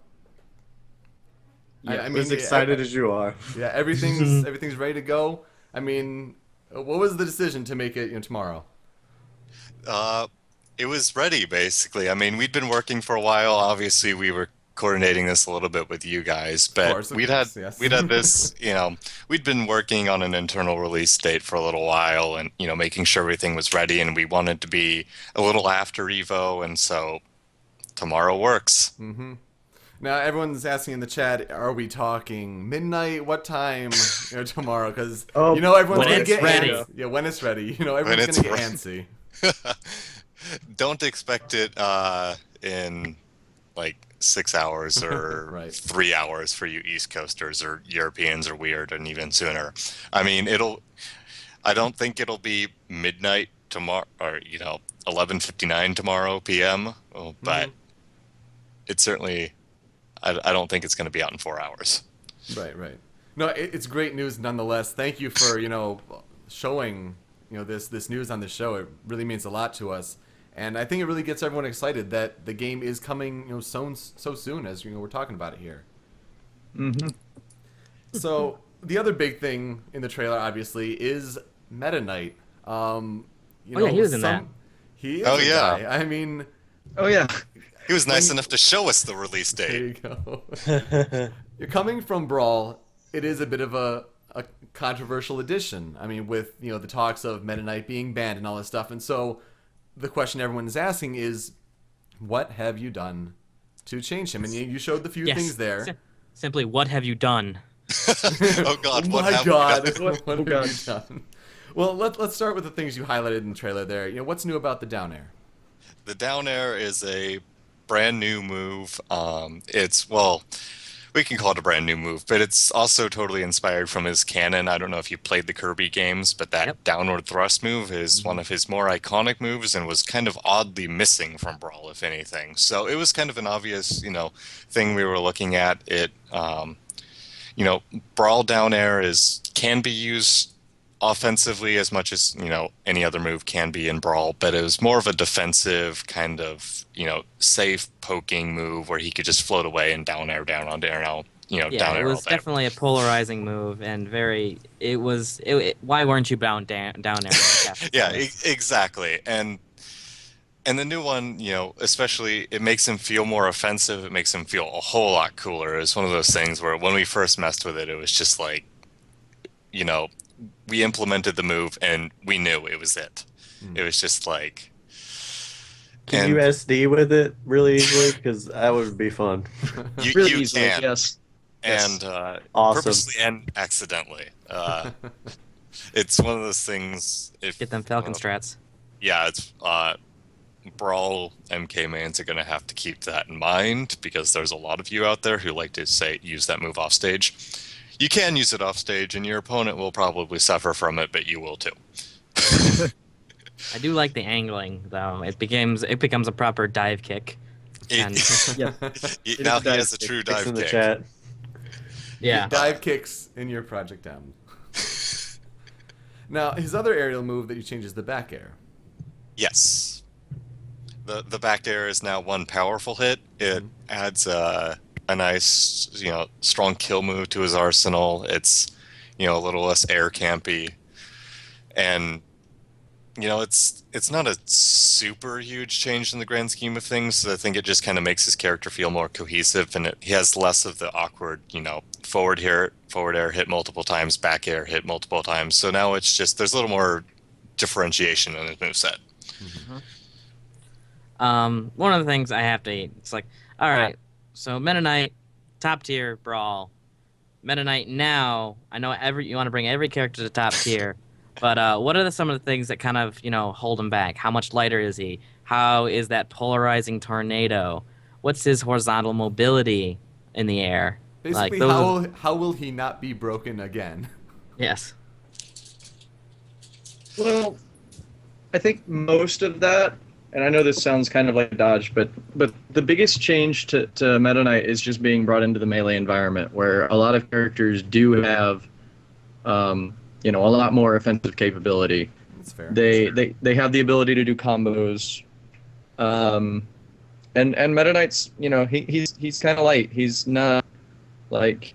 B: Yeah,
A: I mean,
B: as excited as you are.
A: Yeah, everything's ready to go. I mean, what was the decision to make it tomorrow?
E: It was ready, basically. I mean, we'd been working for a while. Obviously, we were coordinating this a little bit with you guys, but
A: Of
E: we'd
A: course,
E: had
A: yes.
E: we'd had this, we'd been working on an internal release date for a little while, and making sure everything was ready, and we wanted to be a little after Evo, and so tomorrow works.
A: Now everyone's asking in the chat, are we talking midnight? What time tomorrow? Because everyone's
C: When
A: gonna
C: it's
A: get
C: ready.
A: antsy. Yeah, when it's ready. Everyone's
E: it's
A: gonna get
E: ready.
A: antsy.
E: Don't expect it in like 6 hours or
A: Right.
E: 3 hours for you East Coasters, or Europeans are weird, and even sooner. I mean, I don't think it'll be midnight tomorrow, or 11:59 tomorrow p.m. But it's certainly, I don't think it's going to be out in 4 hours.
A: Right. No, it's great news nonetheless. Thank you for showing this news on the show. It really means a lot to us, and I think it really gets everyone excited that the game is coming so soon as we're talking about it here.
D: Mm-hmm.
A: So the other big thing in the trailer, obviously, is Meta Knight.
C: He was in that.
A: He is
E: Oh,
A: a
E: yeah.
A: guy. I mean,
D: Oh yeah.
E: He was nice enough to show us the release
A: there
E: date.
A: you go. You're coming from Brawl. It is a bit of a controversial addition. I mean, with the talks of Meta Knight being banned and all this stuff, and so the question everyone is asking is, what have you done to change him? And you showed the few
C: Yes.
A: things there.
C: Simply, what have you done?
E: Oh God!
A: Oh
E: What
A: my
E: have
A: God!
E: we done?
A: What have you done? Well, let's start with the things you highlighted in the trailer there. What's new about the down air?
E: The down air is a brand new move. We can call it a brand new move, but it's also totally inspired from his canon. I don't know if you played the Kirby games, but that downward thrust move is one of his more iconic moves and was kind of oddly missing from Brawl, if anything. So it was kind of an obvious, thing we were looking at. It, Brawl down air can be used offensively as much as any other move can be in Brawl, but it was more of a defensive kind of safe poking move where he could just float away and down air down on air now down
C: It
E: air
C: was
E: all day.
C: definitely a polarizing move and why weren't you bound down there?
E: Yeah, exactly. And the new one, especially it makes him feel more offensive. It makes him feel a whole lot cooler. It's one of those things where when we first messed with it, it was just like, we implemented the move and we knew it was it. It was just like.
B: Can you SD with it really easily? Because that would be fun.
D: Really
E: you
D: easily.
E: can,
D: Yes.
E: and
B: Awesome.
E: purposely and accidentally. It's one of those things.
C: Get them Falcon strats.
E: Yeah, it's Brawl MK mains are going to have to keep that in mind because there's a lot of you out there who like to use that move off stage. You can use it off stage, and your opponent will probably suffer from it, but you will too.
C: I do like the angling though. It becomes a proper dive kick. And
D: Yeah.
E: Now he has a true
B: Kicks
E: dive
B: in the
E: kick.
B: chat.
C: yeah.
A: Dive kicks in your Projectile. Now, his other aerial move that you change is the back air.
E: Yes. The back air is now one powerful hit. It adds a nice, strong kill move to his arsenal. It's, a little less air campy. And, it's not a super huge change in the grand scheme of things. I think it just kind of makes his character feel more cohesive, and he has less of the awkward, forward air hit multiple times, back air hit multiple times. So now it's just, there's a little more differentiation in his moveset.
C: One of the things I have to eat. It's like, all right, so Meta Knight, top tier Brawl. Meta Knight now, I know you want to bring every character to top tier, but what are some of the things that kind of hold him back? How much lighter is he? How is that polarizing tornado? What's his horizontal mobility in the air?
A: Basically,
C: Like,
A: how will he not be broken again?
C: Yes.
D: Well, I think most of that, and I know this sounds kind of like a dodge, but the biggest change to Meta Knight is just being brought into the melee environment, where a lot of characters do have, a lot more offensive capability.
A: That's fair.
D: They have the ability to do combos, and Meta Knight's, he's kind of light. He's not like,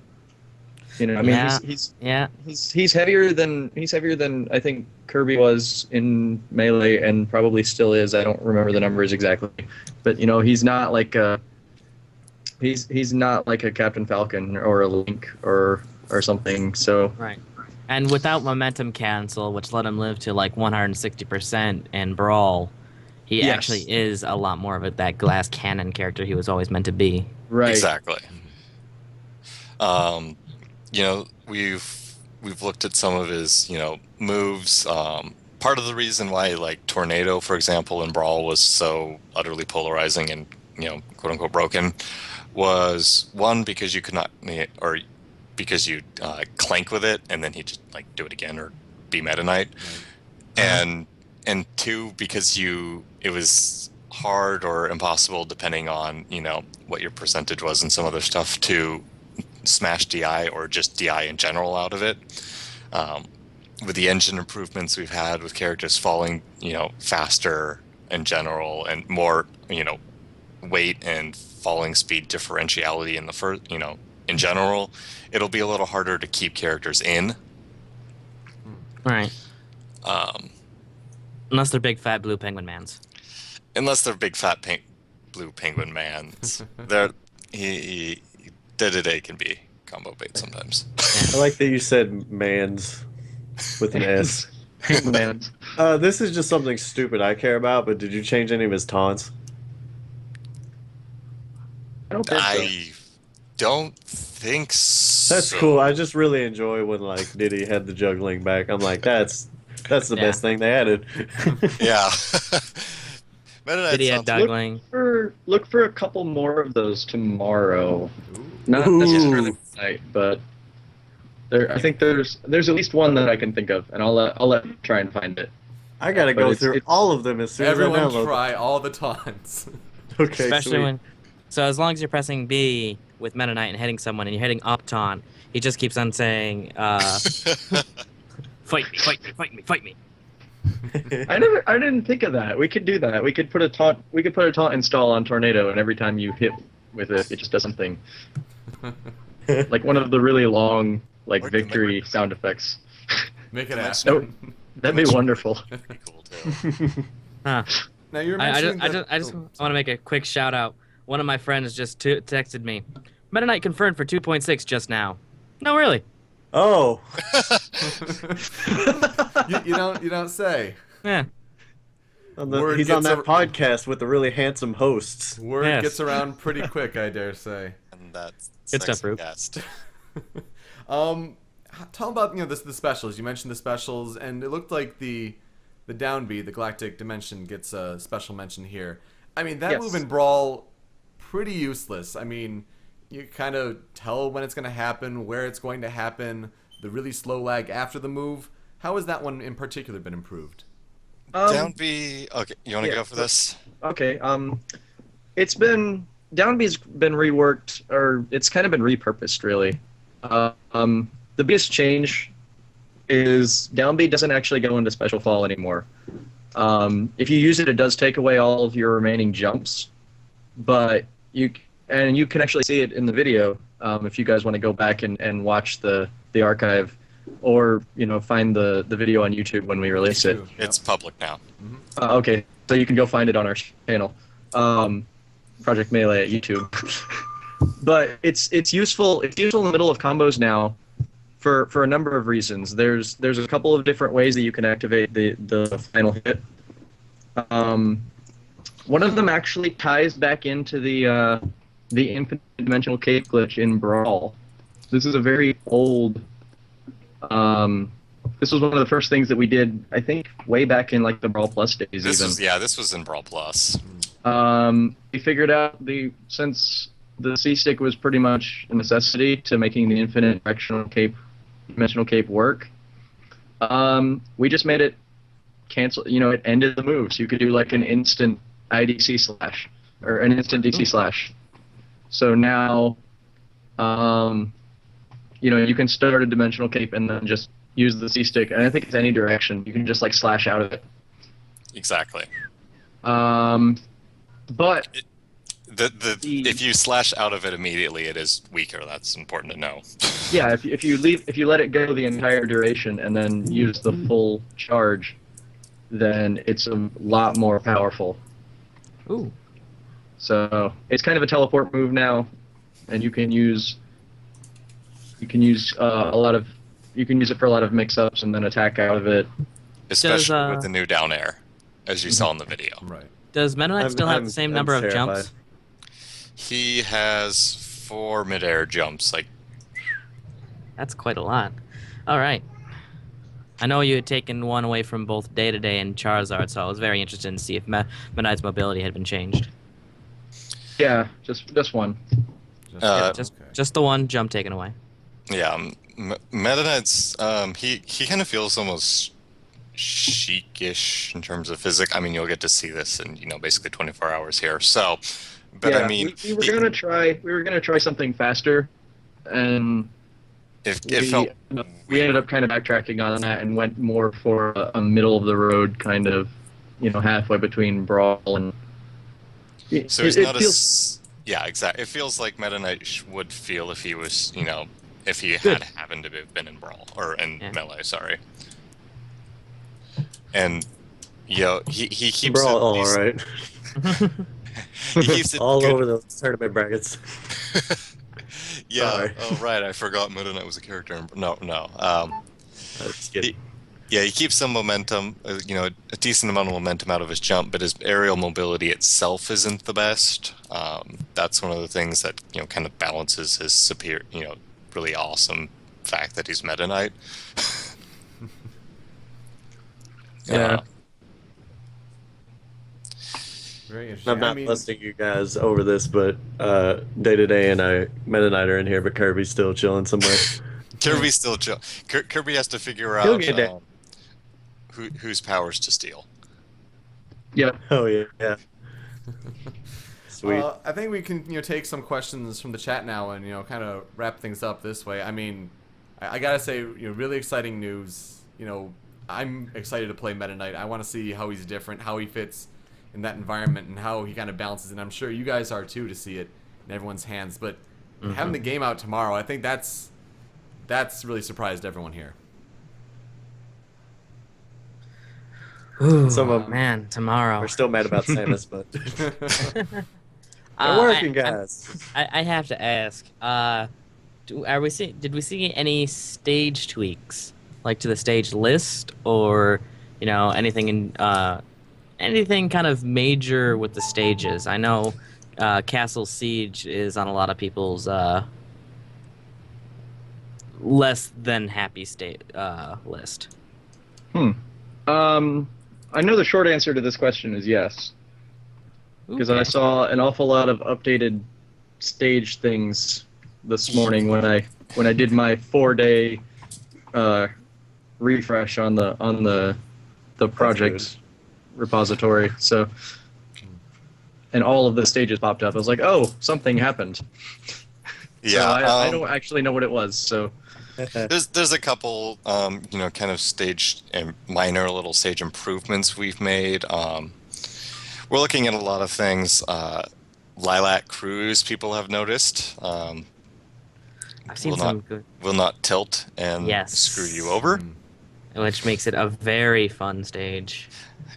D: he's heavier than I think Kirby was in Melee and probably still is. I don't remember the numbers exactly, but he's not like he's not like a Captain Falcon or a Link or something. So
C: Right. And without momentum cancel, which let him live to like 160% in Brawl, he
D: Yes.
C: actually is a lot more of that glass cannon character he was always meant to be.
D: right,
E: Exactly. We've looked at some of his, moves. Part of the reason why, like Tornado, for example, in Brawl was so utterly polarizing and, quote unquote broken, was one, because you could not, or because you clank with it and then he just like do it again or be Meta Knight, and two, because it was hard or impossible, depending on what your percentage was and some other stuff, to Smash DI or just DI in general out of it. With the engine improvements we've had with characters falling, faster in general and more, weight and falling speed differentiality in the first, in general, it'll be a little harder to keep characters in.
C: Right.
E: Um,
C: Unless they're big fat blue penguin mans.
E: unless they're big fat blue penguin mans. They're he day-to-day can be combo bait sometimes.
B: I like that you said mans with an S.
D: Man.
B: This is just something stupid I care about, but did you change any of his taunts?
D: I don't think so.
E: I don't think so.
B: That's cool. I just really enjoy when like Diddy had the juggling back. I'm like, that's the
C: Yeah.
B: best thing they added.
E: Yeah. Meta Knight
C: Did he
E: sounds-
C: have juggling?
D: Look for a couple more of those tomorrow. Not
B: Ooh.
D: necessarily tonight, but I think there's at least one that I can think of, and I'll let you try and find it.
B: I gotta
D: But
B: go
D: it's-
B: through
D: it's-
B: all of them as soon as I
A: Everyone
B: download.
A: try all the taunts.
B: Okay,
C: Especially
B: sweet.
C: when. So as long as you're pressing B with Meta Knight and hitting someone, and you're hitting up taunt, he just keeps on saying, "Fight me, fight me, fight me, fight me."
D: I didn't think of that. We could do that. We could put a taunt install on Tornado, and every time you hit with it, it just does something. Like one of the really long
E: Or
D: victory sound effects.
A: Make it
E: That's
A: happen.
D: That'd be wonderful.
E: Pretty cool too.
C: Huh.
A: Now you're
C: I
A: mentioning
C: just
A: that-
C: want to make a quick shout out. One of my friends just texted me, Meta Knight confirmed for 2.6 just now. No, really.
B: Oh,
A: you don't say.
C: Yeah.
A: Word
B: he's on
A: gets
B: that podcast with the really handsome hosts.
A: Word
C: Yes.
A: gets around pretty quick, I dare say.
E: And that's
C: Good stuff,
E: sexy
C: Rube.
E: guest.
A: Tell about the specials. You mentioned the specials, and it looked like the downbeat, the Galactic Dimension, gets a special mention here. I mean, that
D: Yes.
A: move in Brawl, pretty useless. I mean, you kind of tell when it's going to happen, where it's going to happen, the really slow lag after the move. How has that one in particular been improved?
E: Down B. Okay, you want to
D: yeah,
E: go for this?
D: Okay. It's been Downbeat's been reworked, or it's kind of been repurposed, really. The biggest change is Downbeat doesn't actually go into special fall anymore. If you use it, it does take away all of your remaining jumps, but you can actually see it in the video if you guys want to go back and watch the archive, or find the video on YouTube when we release it.
E: It's public now.
D: Okay, so you can go find it on our channel, Project Melee at YouTube. But it's useful. It's useful in the middle of combos now, for a number of reasons. There's a couple of different ways that you can activate the final hit. One of them actually ties back into the infinite dimensional cape glitch in Brawl. This is a very old. This was one of the first things that we did, I think, way back in the Brawl Plus days.
E: This was in Brawl Plus.
D: We figured out since the C-stick was pretty much a necessity to making the infinite dimensional cape work. We just made it cancel. It ended the move, so you could do an instant IDC slash or an instant DC slash. So now, you can start a dimensional cape and then just use the C-stick, and I think it's any direction. You can just slash out of it.
E: Exactly.
D: But
E: If you slash out of it immediately, it is weaker. That's important to know.
D: yeah, if you let it go the entire duration and then use the full charge, then it's a lot more powerful.
C: Ooh.
D: So it's kind of a teleport move now, and you can use it for a lot of mix-ups and then attack out of it.
E: Especially with the new down air, as you saw in the video.
A: Right.
C: Does Meta Knight still have the same number of
B: terrified.
C: jumps?
E: He has 4 midair jumps.
C: That's quite a lot. All right. I know you had taken one away from both Day to Day and Charizard, so I was very interested to see if Meta Knight's mobility had been changed.
D: Yeah, just one.
C: Just the one jump taken away.
E: Yeah, Meta Knight's, he kind of feels almost chic-ish in terms of physics. I mean, you'll get to see this in basically 24 hours here. So, but
D: yeah,
E: I mean,
D: we were gonna try something faster, and
E: It felt
D: we ended up kind of backtracking on that and went more for a middle of the road kind of, halfway between Brawl and.
E: so he's
D: It
E: not
D: feels
E: yeah, exactly. It feels like Meta Knight would feel if he was, if he
D: Good.
E: had happened to have been in Brawl or in
C: Yeah.
E: Melee, sorry. And he keeps
B: Bro,
E: it
B: all right.
E: he keeps it
B: All
E: good.
B: over those tournament brackets.
E: Yeah.
B: Sorry.
E: Oh right, I forgot Meta Knight was a character. No.
B: Just kidding.
E: He keeps some momentum, a decent amount of momentum out of his jump, but his aerial mobility itself isn't the best. That's one of the things that kind of balances his superior, really awesome fact that he's Meta Knight.
D: Yeah.
A: Very interesting.
B: I'm not
A: I mean,
B: listing you guys over this, but Day to Day and Meta Knight are in here, but Kirby's still chilling somewhere.
E: Kirby's still chill. Kirby has to figure
B: He'll
E: out
B: get there.
E: whose powers to steal.
D: Yep.
B: Oh yeah. Sweet.
A: I think we can take some questions from the chat now and kind of wrap things up this way. I mean, I gotta say, really exciting news. I'm excited to play Meta Knight. I want to see how he's different, how he fits in that environment, and how he kind of balances. And I'm sure you guys are too, to see it in everyone's hands. But having the game out tomorrow, I think that's really surprised everyone here.
C: Ooh,
B: Some of 'em
C: man, tomorrow.
B: We're still mad about Samus, but
C: Uh,
B: we're working,
C: I-
B: guys.
C: I have to ask. Did we see any stage tweaks, like to the stage list, or anything anything kind of major with the stages? I know Castle Siege is on a lot of people's less than happy list.
D: I know the short answer to this question is yes, because I saw an awful lot of updated stage things this morning when I did my 4-day refresh on the project repository. So, and all of the stages popped up. I was like, oh, something happened.
E: Yeah,
D: So I don't actually know what it was. So
E: there's a couple, kind of stage and minor little stage improvements we've made. We're looking at a lot of things. Lilac Cruise, people have noticed.
C: I've seen
E: will
C: some
E: not
C: good,
E: will not tilt and
C: Yes.
E: screw you over.
C: which makes it a very fun stage.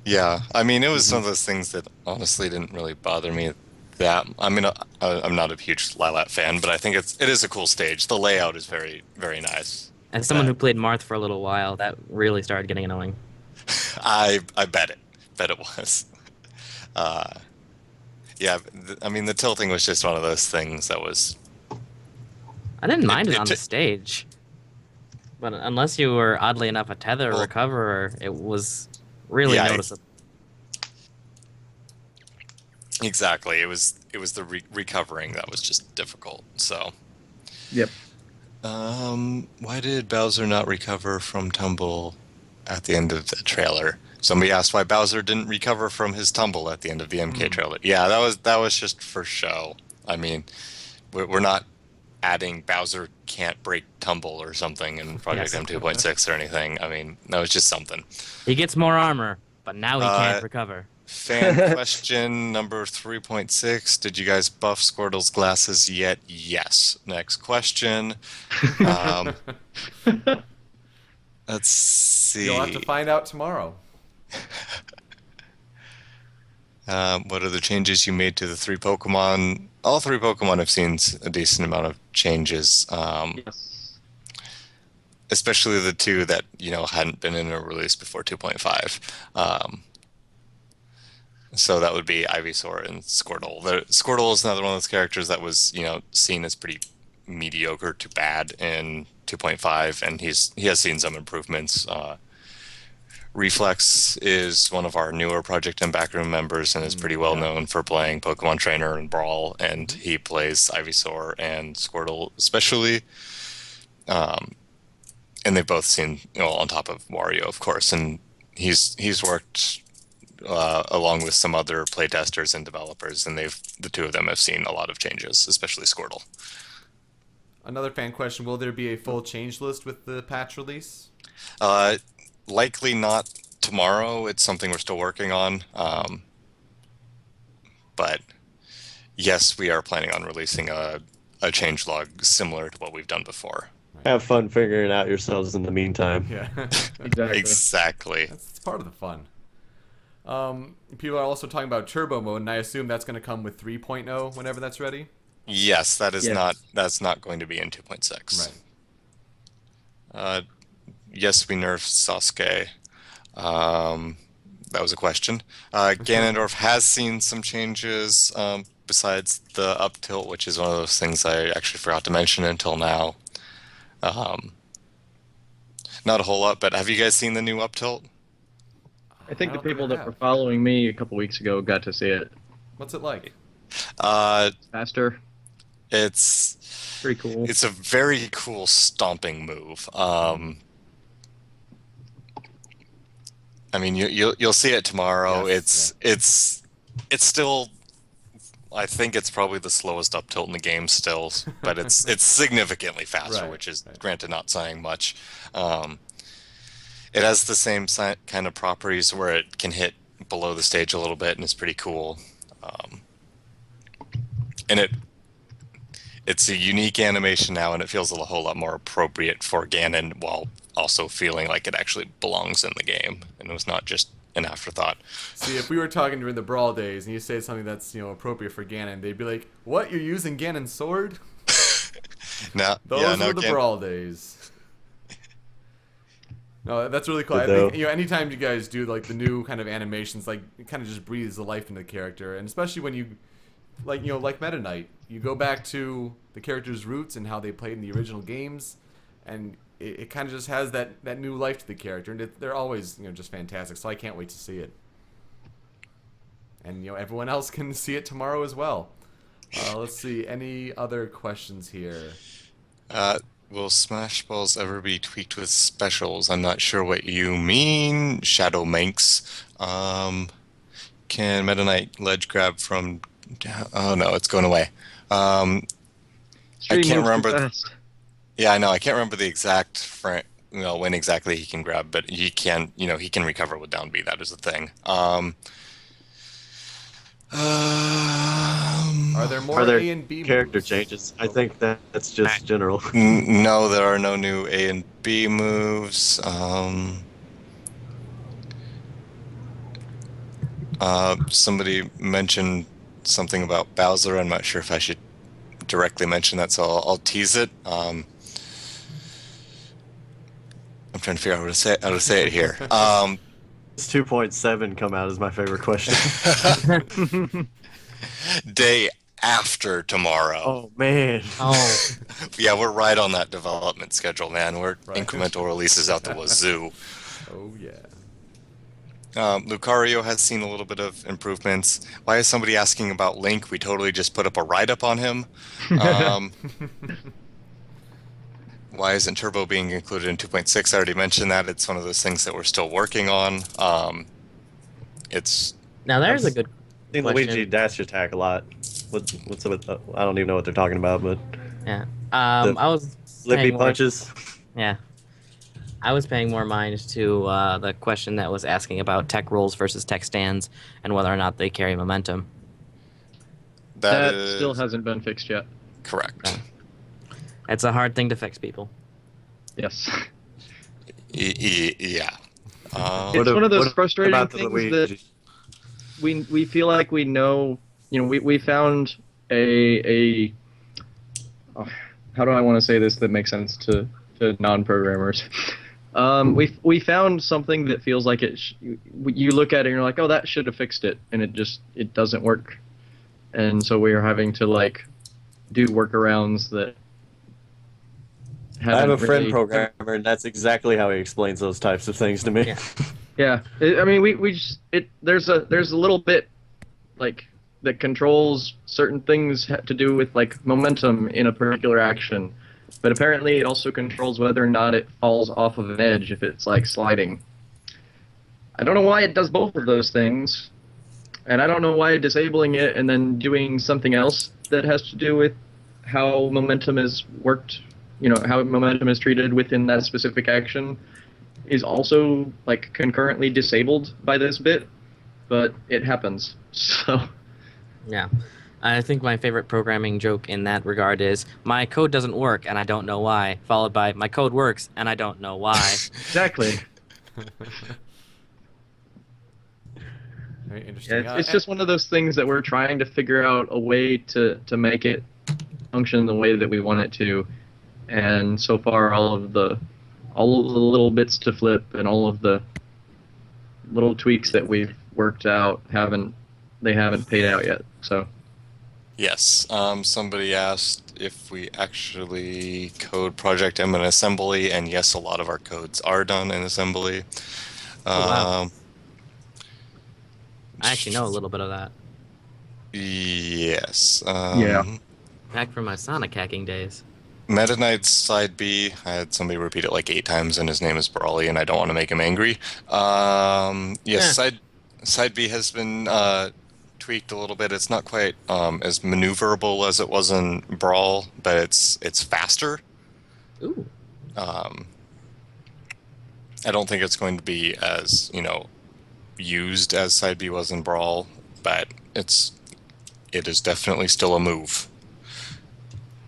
E: Yeah, I mean, it was some of those things that honestly didn't really bother me. I mean, I'm not a huge Lilac fan, but I think it is a cool stage. The layout is very, very nice.
C: As someone who played Marth for a little while, that really started getting annoying.
E: I bet it was. Yeah, I mean, the tilting was just one of those things that was.
C: I didn't mind it
E: it
C: on
E: t-
C: the stage, but unless you were oddly enough a tether
E: Well-
C: recoverer, it was really
E: Yeah,
C: noticeable.
E: Exactly. It was the recovering that was just difficult. So.
D: yep.
E: Why did Bowser not recover from tumble at the end of the trailer? Somebody asked why Bowser didn't recover from his tumble at the end of the MK trailer. Yeah, that was just for show. I mean, we're not adding Bowser can't break tumble or something in Project
C: Yes.
E: M2.6 or anything. I mean, that was just something.
C: He gets more armor, but now he can't
E: Uh,
C: recover.
E: Fan question number 3.6. Did you guys buff Squirtle's glasses yet? Yes. Next question. Let's see.
A: You'll have to find out tomorrow.
E: What are the changes you made to the 3 Pokemon? All 3 Pokemon have seen a decent amount of changes,
D: Yes.
E: especially the 2 that hadn't been in a release before 2.5. So that would be Ivysaur and Squirtle. Squirtle is another one of those characters that was seen as pretty mediocre to bad in 2.5, and he has seen some improvements. Reflex is one of our newer Project M backroom members and is pretty well known for playing Pokemon Trainer and Brawl, and he plays Ivysaur and Squirtle especially. And they've both seen, on top of Wario, of course, and he's worked along with some other playtesters and developers, and the 2 of them have seen a lot of changes, especially Squirtle.
A: Another fan question: will there be a full change list with the patch release?
E: Likely not tomorrow. It's something we're still working on. But yes, we are planning on releasing a changelog similar to what we've done before.
B: Have fun figuring it out yourselves in the meantime.
A: Yeah,
D: Exactly.
E: Exactly.
A: that's part of the fun. People are also talking about turbo mode, and I assume that's going to come with 3.0 whenever that's ready.
E: Yes, that is
D: Yes.
E: that's not going to be in 2.6.
A: Right.
E: Yes, we nerfed Sasuke. That was a question. Ganondorf has seen some changes besides the up tilt, which is one of those things I actually forgot to mention until now. Not a whole lot, but have you guys seen the new up tilt?
D: I think
A: I
D: the
A: don't think
D: people
A: I
D: that
A: have.
D: were following me a couple weeks ago got to see it.
A: What's it like?
D: Faster,
E: It's
D: pretty cool.
E: a very cool stomping move. I mean, you'll see it tomorrow.
A: Yes,
E: It's still. I think it's probably the slowest up tilt in the game still, but it's significantly faster,
A: Right,
E: which is
A: right.
E: granted not saying much. It has the same kind of properties where it can hit below the stage a little bit, and it's pretty cool. And it's a unique animation now, and it feels a whole lot more appropriate for Ganon, while also feeling like it actually belongs in the game, and it was not just an afterthought.
A: See, if we were talking during the Brawl days and you say something that's appropriate for Ganon, they'd be like, "What? You're using Ganon's sword?"
E: Now,
A: Those were the Brawl days. No, that's really cool. I think anytime you guys do like the new kind of animations, like it kind of just breathes the life into the character, and especially when you like Meta Knight, you go back to the character's roots and how they played in the original games, and it kind of just has that new life to the character, and they're always just fantastic. So I can't wait to see it, and everyone else can see it tomorrow as well. Let's see, any other questions here?
E: Will Smash Balls ever be tweaked with specials? I'm not sure what you mean, Shadow Manx. Can Meta Knight ledge grab from... Oh no, it's going away. I
D: Stream
E: can't
D: moves too
E: remember...
D: fast.
E: Yeah, I know. I can't remember the exact when exactly he can grab, but he can. He can recover with down B. That is the thing.
A: Are there more
B: Are there
A: A and B
B: character
A: moves?
B: changes? I think that's just general.
E: No, there are no new A and B moves. Somebody mentioned something about Bowser. I'm not sure if I should directly mention that, so I'll tease it. I'm trying to figure out how to say it here.
B: Does 2.7 come out as my favorite question?
E: Day after tomorrow.
B: Oh man.
C: Oh,
E: Yeah, we're right on that development schedule, man. We're
A: Right.
E: incremental releases out the wazoo.
A: Oh yeah.
E: Lucario has seen a little bit of improvements. Why is somebody asking about Link? We totally just put up a write-up on him. Why isn't Turbo being included in 2.6? I already mentioned that. It's one of those things that we're still working on. It's
C: now there's a good
B: I've seen
C: question.
B: Luigi dash attack a lot. What's up with I don't even know what they're talking about, but
C: Yeah.
B: The
C: I was
B: lippy
C: paying more-
B: punches.
C: Yeah. I was paying more mind to the question that was asking about tech rolls versus tech stands and whether or not they carry momentum.
D: That
E: is
D: still hasn't been fixed yet.
E: correct.
C: It's a hard thing to fix, people.
D: Yes.
E: Yeah.
D: It's one of those frustrating
B: about the
D: things
B: Luigi?
D: that we feel like we know. We found a how do I want to say this that makes sense to non-programmers? We found something that feels like you look at it and you're like, oh, that should have fixed it, and it doesn't work, and so we are having to do workarounds that.
B: I have a friend
D: really-
B: programmer, and that's exactly how he explains those types of things to me.
C: Yeah.
D: Yeah, I mean, we just there's a little bit that controls certain things to do with momentum in a particular action, but apparently it also controls whether or not it falls off of an edge if it's sliding. I don't know why it does both of those things, and I don't know why disabling it and then doing something else that has to do with how momentum is worked, how momentum is treated within that specific action is also like concurrently disabled by this bit, but it happens. So
C: Yeah. I think my favorite programming joke in that regard is my code doesn't work and I don't know why, followed by my code works and I don't know why.
D: exactly.
A: Very
D: Yeah,
A: interesting.
D: it's just one of those things that we're trying to figure out a way to make it function the way that we want it to, and so far all of the little bits to flip and all of the little tweaks that we've worked out haven't paid out yet. So
E: Yes. Somebody asked if we actually code Project M in assembly, and yes, a lot of our codes are done in assembly.
C: Oh, wow. I actually know a little bit of that.
E: Yes.
D: Yeah.
C: Back from my Sonic hacking days.
E: Meta Knight's side B, I had somebody repeat it like 8 times, and his name is Brawley, and I don't want to make him angry. Yes, side B has been tweaked a little bit. It's not quite as maneuverable as it was in Brawl, but it's faster.
C: Ooh.
E: I don't think it's going to be as used as side B was in Brawl, but it is definitely still a move.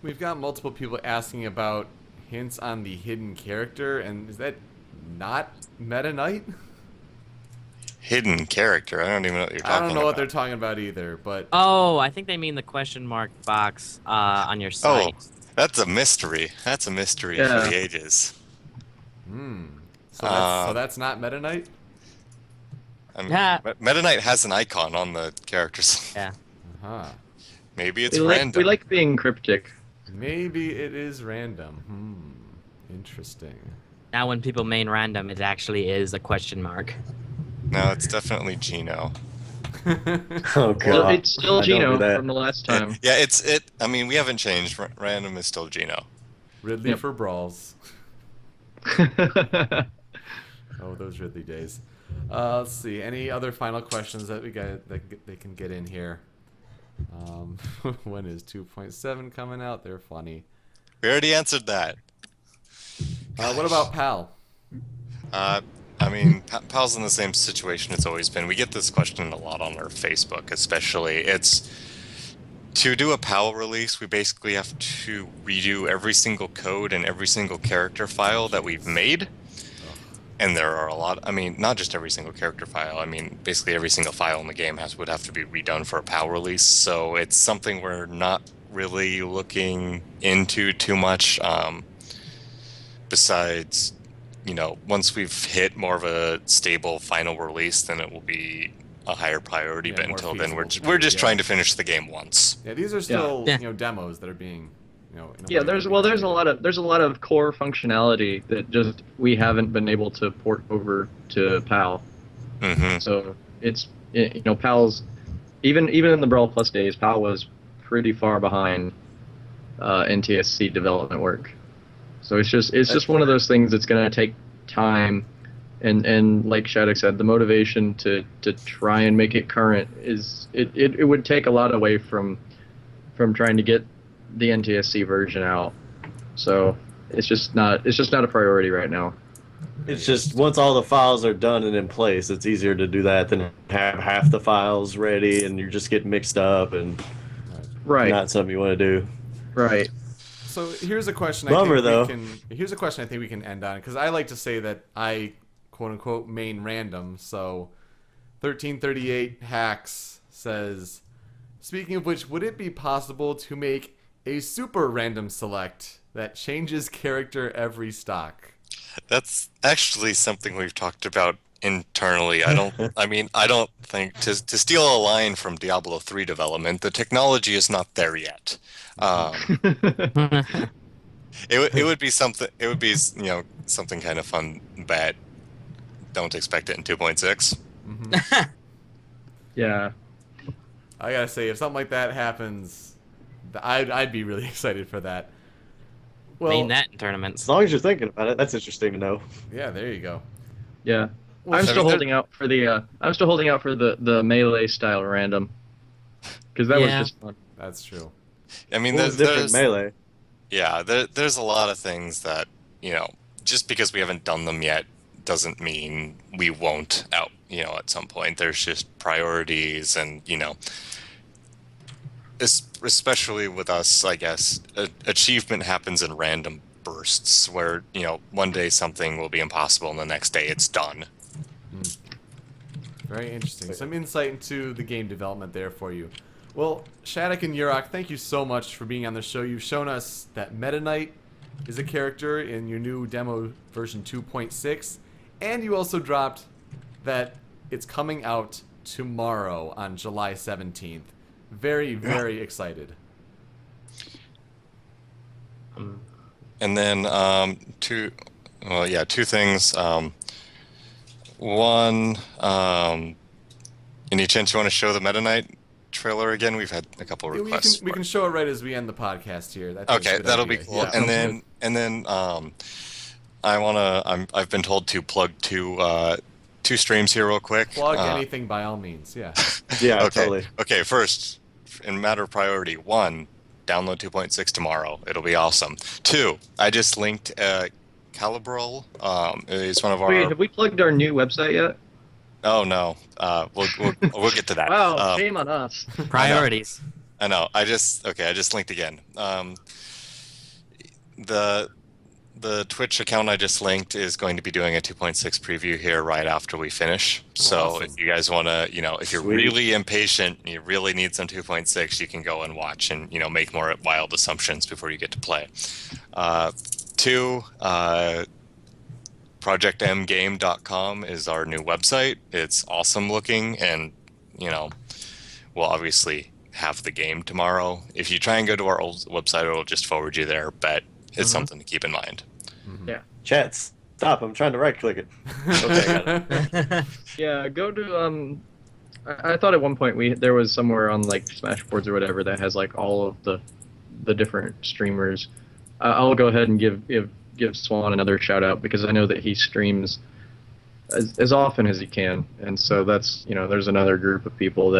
A: We've got multiple people asking about hints on the hidden character, and is that not Meta Knight?
E: Hidden character. I don't even know what you're talking about.
A: I don't know what they're talking about either, but
C: Oh, I think they mean the question mark box on your site.
E: Oh, that's a mystery. That's a mystery
D: Yeah.
E: for the ages.
A: so that's not Meta Knight?
E: I mean,
C: Yeah.
E: Meta Knight has an icon on the characters.
C: Yeah.
A: Huh.
E: Maybe it's
D: we
E: random.
D: like being cryptic.
A: Maybe it is random. Interesting.
C: Now when people main random, it actually is a question mark.
E: No, it's definitely Gino.
B: Oh god.
D: Well, it's still
B: I don't
D: Gino
B: do that.
D: from the last time.
E: Yeah, I mean, we haven't changed. Random is still Gino.
A: Ridley
D: Yep.
A: for brawls. Oh, those Ridley days. Let's see. Any other final questions that we got that they can get in here? When is 2.7 coming out? They're funny.
E: We already answered that.
A: What about PAL?
E: I mean, PAL's in the same situation it's always been. We get this question a lot on our Facebook, especially. It's to do a PAL release, we basically have to redo every single code and every single character file that we've made. And there are a lot. I mean, not just every single character file. I mean, basically every single file in the game would have to be redone for a PAL release. So it's something we're not really looking into too much. Besides, once we've hit more of a stable final release, then it will be a higher priority.
A: Yeah,
E: But
A: more
E: until then,
A: feasible.
E: we're just
A: Yeah.
E: trying to finish the game once.
A: Yeah, these are still
C: Yeah.
A: demos that are being in a
D: Yeah,
A: way
D: there's
A: that
D: a lot of core functionality that just we haven't been able to port over to PAL.
E: Mm-hmm.
D: So PAL's even in the Brawl Plus days, PAL was pretty far behind NTSC development work. So it's just one of those things that's going to take time, and like Shattuck said, the motivation to try and make it current it would take a lot away from trying to get the NTSC version out. So it's just not a priority right now.
B: It's just once all the files are done and in place, it's easier to do that than have half the files ready and you're just getting mixed up and
D: Right.
B: not something you want to do.
D: Right.
A: So here's a question. Here's a question I think we can end on, because I like to say that I quote unquote main random. So 1338 hacks says, speaking of which, would it be possible to make a super random select that changes character every stock?
E: That's actually something we've talked about internally. I don't think to steal a line from Diablo 3 development, the technology is not there yet. It would be something. It would be something kind of fun, but don't expect it in 2.6.
D: Yeah.
A: I gotta say, if something like that happens, I'd be really excited for that. Well,
C: Main that in
B: As
C: tournaments.
B: long as you're thinking about it, that's interesting to know.
A: yeah, there you go.
D: Yeah.
A: Well,
D: I'm
A: so-
D: still holding out for the melee style random, because that was
C: Yeah.
D: just fun.
A: That's true.
E: I mean,
B: What was different
E: there's
B: Melee?
E: yeah, there's a lot of things that, just because we haven't done them yet doesn't mean we won't at some point. There's just priorities and, especially with us, I guess, achievement happens in random bursts where, one day something will be impossible and the next day it's done.
A: Very interesting. Some insight into the game development there for you. Well, Shattuck and Yurok, thank you so much for being on the show. You've shown us that Meta Knight is a character in your new demo version 2.6, and you also dropped that it's coming out tomorrow on July 17th. Very, very excited.
E: And then two things. One, any chance you want to show the Meta Knight trailer again? We've had a couple requests.
A: We can show it right as we end the podcast here.
E: Okay, that'll be cool.
A: Yeah.
E: And then I've been told to plug two streams here real quick.
A: Plug anything by all means. Yeah.
B: Yeah,
E: Okay.
B: totally.
E: Okay, first, in matter of priority, 1, download 2.6 tomorrow. It'll be awesome. 2, I just linked Calibrol. Is one of our.
D: Wait, have we plugged our new website yet?
E: Oh no, we'll get to that.
D: Wow, shame on us.
C: Priorities.
E: I know. I just linked again. The Twitch account I just linked is going to be doing a 2.6 preview here right after we finish. So
A: Awesome.
E: if you guys want to, if you're
B: Sweet.
E: really impatient and you really need some 2.6, you can go and watch and, make more wild assumptions before you get to play. 2, projectmgame.com is our new website. It's awesome looking and, we'll obviously have the game tomorrow. If you try and go to our old website, it'll just forward you there, but it's something to keep in mind.
D: Yeah.
B: Chat, stop. I'm trying to right-click it. Okay, I got it.
D: Yeah, go to I thought at one point there was somewhere on like Smashboards or whatever that has like all of the different streamers. I'll go ahead and give Swan another shout out because I know that he streams as often as he can, and so that's there's another group of people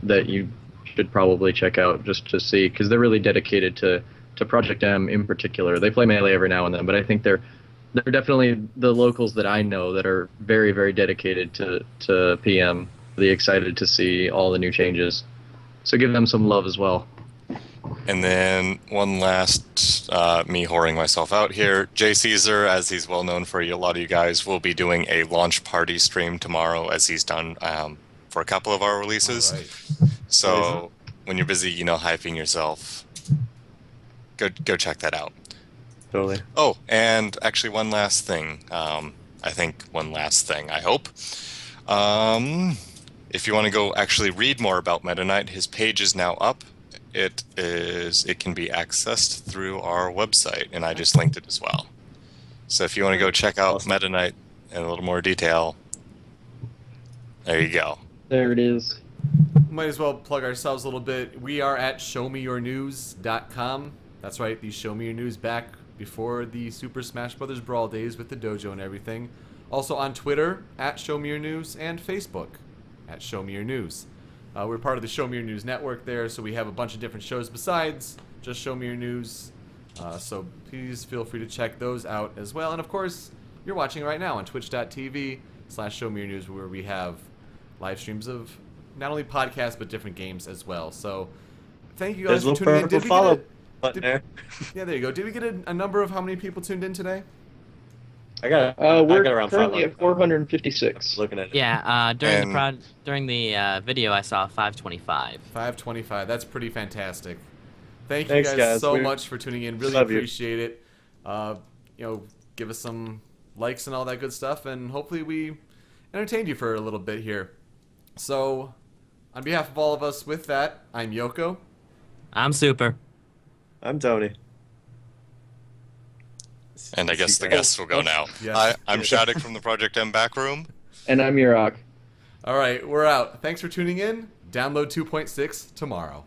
D: that you should probably check out just to see because they're really dedicated to Project M in particular. They play Melee every now and then, but I think they're definitely the locals that I know that are very, very dedicated to PM. Really excited to see all the new changes. So give them some love as well.
E: And then one last, me whoring myself out here, Jay Caesar, as he's well known for a lot of you guys, will be doing a launch party stream tomorrow as he's done for a couple of our releases.
A: All right.
E: So when you're busy, hyping yourself, go check that out.
B: Totally.
E: Oh, and actually one last thing. I hope. If you want to go actually read more about Meta Knight, his page is now up. It can be accessed through our website, and I just linked it as well. So if you want to go check out
B: Awesome.
E: Meta Knight in a little more detail, there you go.
D: There it is.
A: Might as well plug ourselves a little bit. We are at showmeyournews.com. That's right, the Show Me Your News back before the Super Smash Bros. Brawl days with the dojo and everything. Also on Twitter, at Show Me Your News, and Facebook, at Show Me Your News. We're part of the Show Me Your News network there, so we have a bunch of different shows besides just Show Me Your News. So please feel free to check those out as well. And of course, you're watching right now on twitch.tv/Show Me Your News, where we have live streams of not only podcasts but different games as well. So thank you guys
B: There's
A: for
B: a
A: tuning in.
B: little follow button there.
A: Yeah, there you go. Did we get a number of how many people tuned in today?
B: I got
D: We're
B: around
D: currently
B: 500.
D: at 456.
B: Looking at it.
C: Yeah, during
E: And-
C: during the video, I saw 525.
A: 525. That's pretty fantastic. Thank
B: Thanks,
A: you guys
B: guys.
A: so
B: We
A: much for tuning in. Really
B: love you.
A: appreciate it. Give us some likes and all that good stuff, and hopefully we entertained you for a little bit here. So, on behalf of all of us with that, I'm Yoko.
C: I'm super.
B: I'm Tony.
E: And I guess the guests will go now.
A: Yes.
E: I'm Shattuck from the Project M backroom.
D: And I'm Yurok.
A: All right, we're out. Thanks for tuning in. Download 2.6 tomorrow.